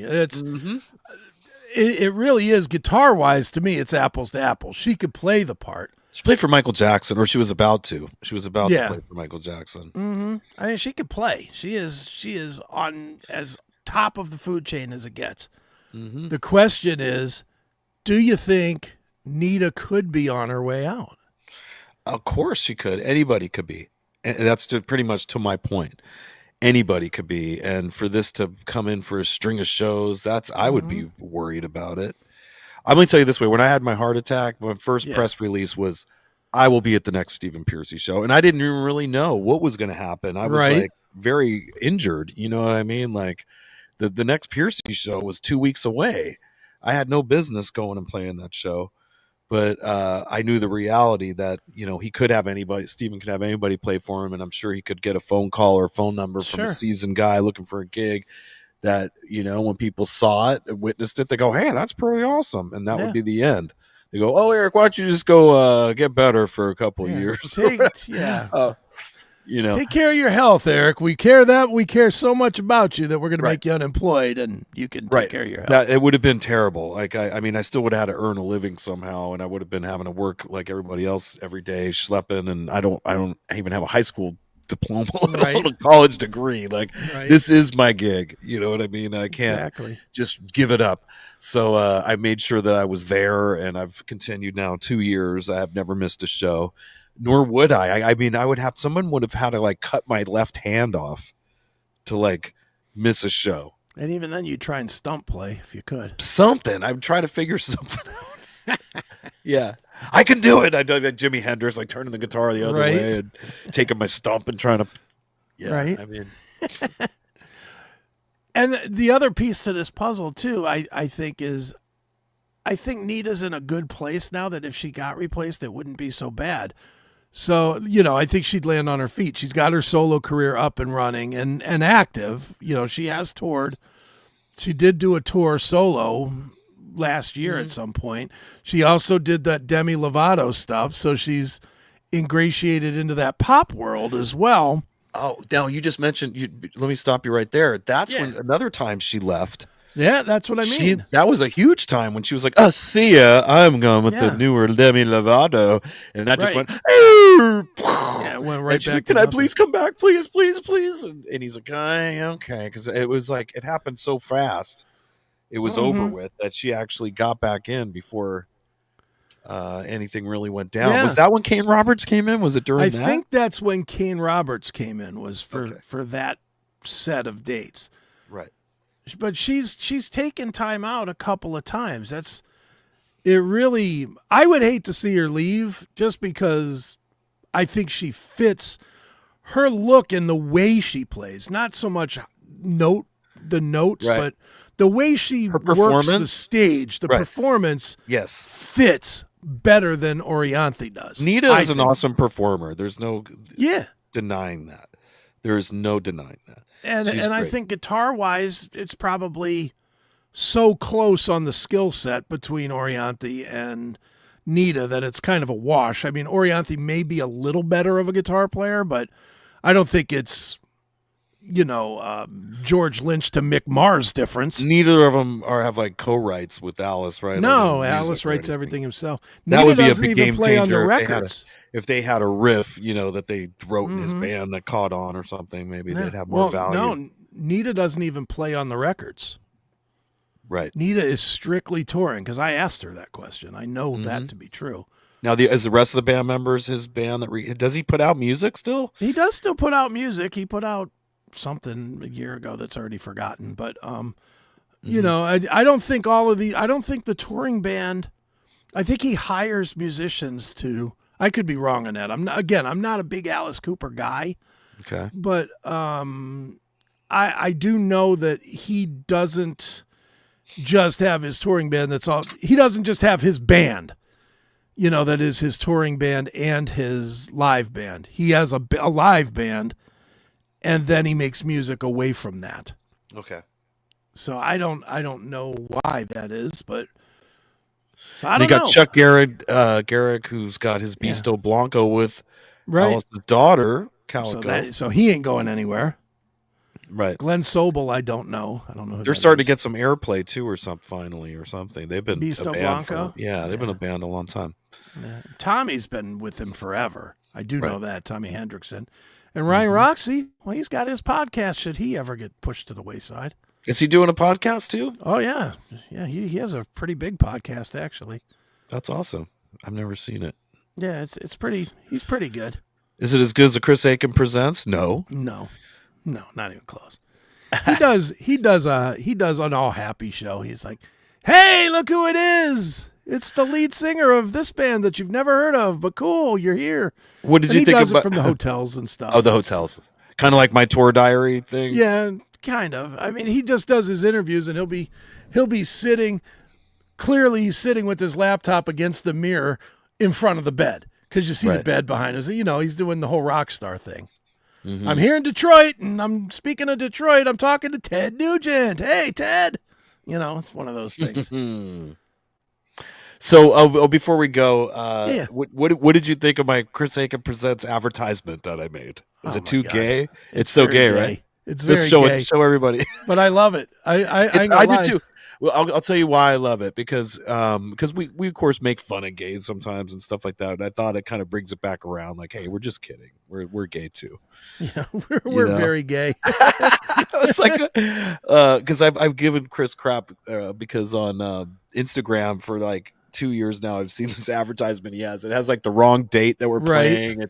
It really is, guitar-wise, to me, it's apples to apples. She could play the part. She played for Michael Jackson, or she was about to. She was about to play for Michael Jackson. Mm-hmm. I mean, she could play. She is on as top of the food chain as it gets. Mm-hmm. The question is, do you think Nita could be on her way out? Of course she could. Anybody could be. And that's pretty much to my point. Anybody could be. And for this to come in for a string of shows, I would be worried about it. I'm going to tell you this way. When I had my heart attack, my first press release was, I will be at the next Stephen Pearcy show. And I didn't even really know what was going to happen. I was like very injured. You know what I mean? Like the next Pearcy show was 2 weeks away. I had no business going and playing that show. But I knew the reality that, he could have Stephen could have anybody play for him. And I'm sure he could get a phone call or a phone number from a seasoned guy looking for a gig that, when people saw it and witnessed it, they go, hey, that's pretty awesome. And that would be the end. They go, oh, Eric, why don't you just go get better for a couple of years? Take care of your health, Eric. We care so much about you that we're going to make you unemployed, and you can take care of your health. That, it would have been terrible. Like I mean, I still would have had to earn a living somehow, and I would have been having to work like everybody else every day, schlepping. And I don't even have a high school diploma, let alone a college degree. Like this is my gig. You know what I mean? I can't just give it up. So I made sure that I was there, and I've continued now 2 years. I have never missed a show. Nor would I. I mean, someone would have had to like cut my left hand off to like miss a show. And even then you'd try and stump play if you could. Something. I'm trying to figure something out. Yeah. I can do it. I do like Jimi Hendrix, like turning the guitar the other way and taking my stump and trying to. Yeah. I mean. And the other piece to this puzzle too, I think Nita's in a good place now that if she got replaced, it wouldn't be so bad. So, I think she'd land on her feet. She's got her solo career up and running and active. She has toured. She did do a tour solo last year at some point. She also did that Demi Lovato stuff. So she's ingratiated into that pop world as well. Oh, now you just mentioned, let me stop you right there. That's when another time she left. Yeah, that's what I mean. That was a huge time when she was like, oh, see ya, I'm going with the newer Demi Lovato. And that just went, it went right back. Like, can I please come back? Please, please, please. And he's like, okay. Because it was like, it happened so fast. It was over with that she actually got back in before anything really went down. Yeah. Was that when Kane Roberts came in? Was it during that? I think that's when Kane Roberts came in, was for that set of dates. Right. But she's taken time out a couple of times. I would hate to see her leave just because I think she fits her look and the way she plays, not so much the notes, Right. but the way she Her works the performance? stage, the Right. performance Yes. fits better than Orianthi does. Nita is an awesome performer. There's no Yeah. denying that. There is no denying that. And She's I great. think guitar-wise, it's probably so close on the skill set between Orianthi and Nita that it's kind of a wash. I mean, Orianthi may be a little better of a guitar player, but I don't think it's, George Lynch to Mick Mars difference. Neither of them have like co-writes with Alice, right? No, Alice writes everything himself. That Nita would be a doesn't big even game play on the changer records. if they had a riff, that they wrote in his band that caught on or something. Maybe they'd have more value. No, Nita doesn't even play on the records. Right. Nita is strictly touring because I asked her that question. I know that to be true. Now, as the rest of the band members, his band does he put out music still? He does still put out music. He put out something a year ago that's already forgotten. But I don't think I don't think the touring band. I think he hires musicians to. I could be wrong on that. I'm not a big Alice Cooper guy. Okay. But I do know that he doesn't just have his touring band. He doesn't just have his band. That is his touring band and his live band. He has a live band, and then he makes music away from that. Okay. So I don't know why that is, but They got Chuck Garrick, who's got his Bisto Blanco with Alice's daughter, Calico. So he ain't going anywhere. Right. Glenn Sobel, I don't know. Who they're starting to get some airplay too, or something. They've been Bisto a band Blanco? they've been a band a long time. Yeah. Tommy's been with him forever. I do know that, Tommy Hendrickson. And Ryan Roxy, well, he's got his podcast. Should he ever get pushed to the wayside? Is he doing a podcast too? Oh, yeah. Yeah, he has a pretty big podcast, actually. That's awesome. I've never seen it. Yeah, he's pretty good. Is it as good as the Chris Aiken Presents? No. No, not even close. He does an all happy show. He's like, hey, look who it is. It's the lead singer of this band that you've never heard of, but cool, you're here. What did you think about? He does it from the hotels and stuff. Oh, the hotels. Kind of like my tour diary thing. Yeah, kind of. I mean, he just does his interviews, and he'll be sitting. Clearly, he's sitting with his laptop against the mirror in front of the bed because you see the bed behind us. He's doing the whole rock star thing. Mm-hmm. I'm here in Detroit, and I'm speaking of Detroit. I'm talking to Ted Nugent. Hey, Ted. It's one of those things. So, before we go, what did you think of my Chris Aiken Presents advertisement that I made? Is it too gay? It's so gay, right? It's very gay. Show everybody. But I love it. I do too. Well, I'll tell you why I love it because we of course make fun of gays sometimes and stuff like that. And I thought it kind of brings it back around, like, hey, we're just kidding. We're gay too. Yeah, we're very gay. It's like because I've given Chris crap because on Instagram for like 2 years now I've seen this advertisement he has. It has like the wrong date that we're playing.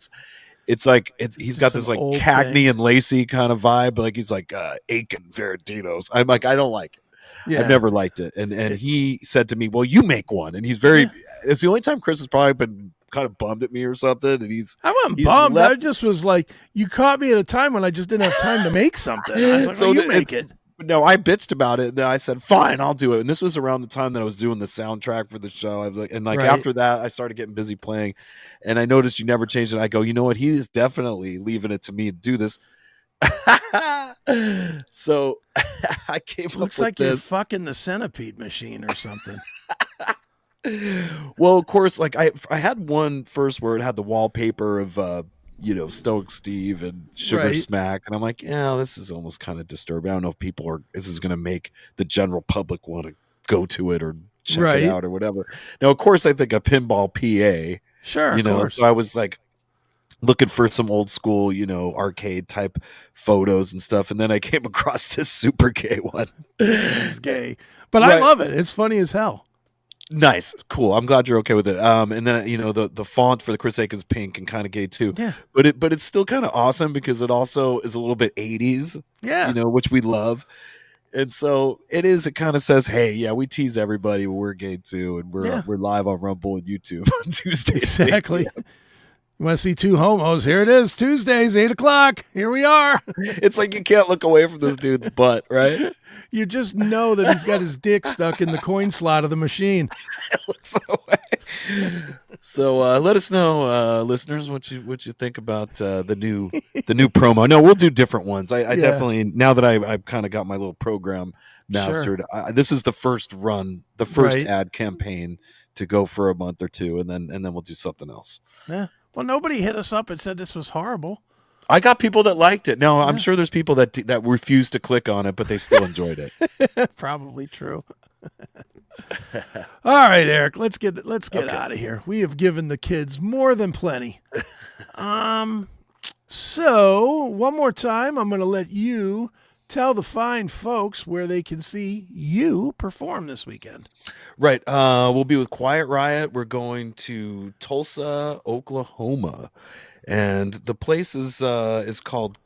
It's like he's got this like Cagney and Lacey kind of vibe, like he's like Aiken Verentinos. I'm like, I don't like it. Yeah. I've never liked it. And he said to me, well, you make one. And he's it's the only time Chris has probably been kind of bummed at me or something. And I wasn't bummed. I just was like, you caught me at a time when I just didn't have time to make something. I was like, so you make it. No, I bitched about it. And then I said, fine, I'll do it. And this was around the time that I was doing the soundtrack for the show. I was like, after that, I started getting busy playing. And I noticed you never changed it. I go, you know what? He is definitely leaving it to me to do this. So I came up with looks like you're fucking the centipede machine or something. Well, of course, like I had one first where it had the wallpaper of Stoic Steve and Sugar Smack, and I'm like, yeah, this is almost kind of disturbing. I don't know if this is going to make the general public want to go to it or check it out or whatever. Now, of course, I think a pinball PA. Sure, of course. So I was like looking for some old school, arcade type photos and stuff. And then I came across this super gay one. It's gay, but I love it. It's funny as hell. Nice. Cool. I'm glad you're okay with it. And then, the font for the Chris Aiken's pink and kind of gay too. Yeah. But it's still kind of awesome because it also is a little bit 80s. Yeah. Which we love. And so it kind of says, hey, yeah, we tease everybody, but we're gay too, and Yeah, we're live on Rumble and YouTube on Tuesdays. exactly. You want to see two homos? Here it is, Tuesdays, 8:00. Here we are. It's like you can't look away from this dude's butt, right? You just know that he's got his dick stuck in the coin slot of the machine. Looks away. So let us know, listeners, what you think about the new promo. No, we'll do different ones. I definitely, now that I've kind of got my little program mastered, this is the first run, the first ad campaign to go for a month or two, and then we'll do something else. Yeah. Well, nobody hit us up and said this was horrible. I got people that liked it. No, I'm sure there's people that refused to click on it, but they still enjoyed it. Probably true. All right, Eric, let's get out of here. We have given the kids more than plenty. So one more time, I'm going to let you tell the fine folks where they can see you perform this weekend. Right. We'll be with Quiet Riot. We're going to Tulsa, Oklahoma. And the place is called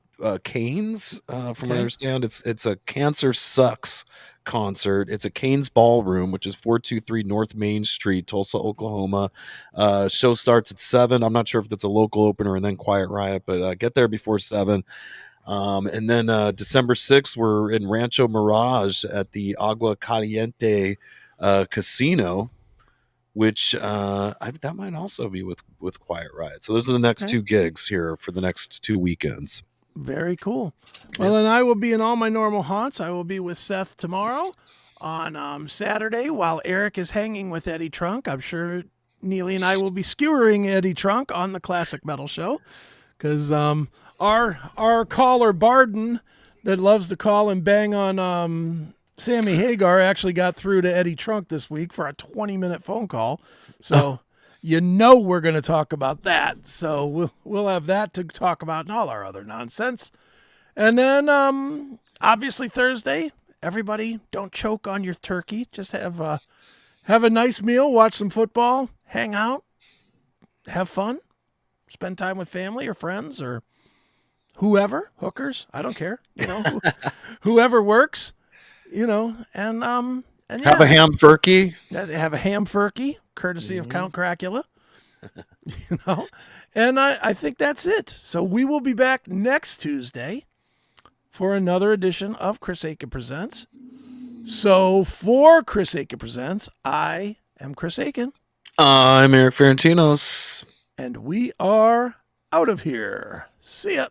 Canes. From what I understand, it's a Cancer Sucks concert. It's a Canes Ballroom, which is 423 North Main Street, Tulsa, Oklahoma. Show starts at 7. I'm not sure if that's a local opener and then Quiet Riot, but get there before 7. And then December 6th, we're in Rancho Mirage at the Agua Caliente Casino, which that might also be with Quiet Riot. So those are the next two gigs here for the next 2 weekends. Very cool. Well, and I will be in all my normal haunts. I will be with Seth tomorrow on Saturday while Erik is hanging with Eddie Trunk. I'm sure Neely and I will be skewering Eddie Trunk on the Classic Metal Show because our caller Barden that loves to call and bang on Sammy Hagar actually got through to Eddie Trunk this week for a 20-minute phone call. So we're going to talk about that. So we'll have that to talk about and all our other nonsense. And then obviously Thursday, everybody don't choke on your turkey. Just have a nice meal, watch some football, hang out, have fun, spend time with family or friends or whoever, hookers, I don't care, whoever works. And have a ham furky. Have a ham furky, courtesy of Count Cracula. And I think that's it. So we will be back next Tuesday for another edition of Chris Akin Presents. So for Chris Akin Presents, I am Chris Akin. I'm Erik Ferentinos. And we are out of here. See ya.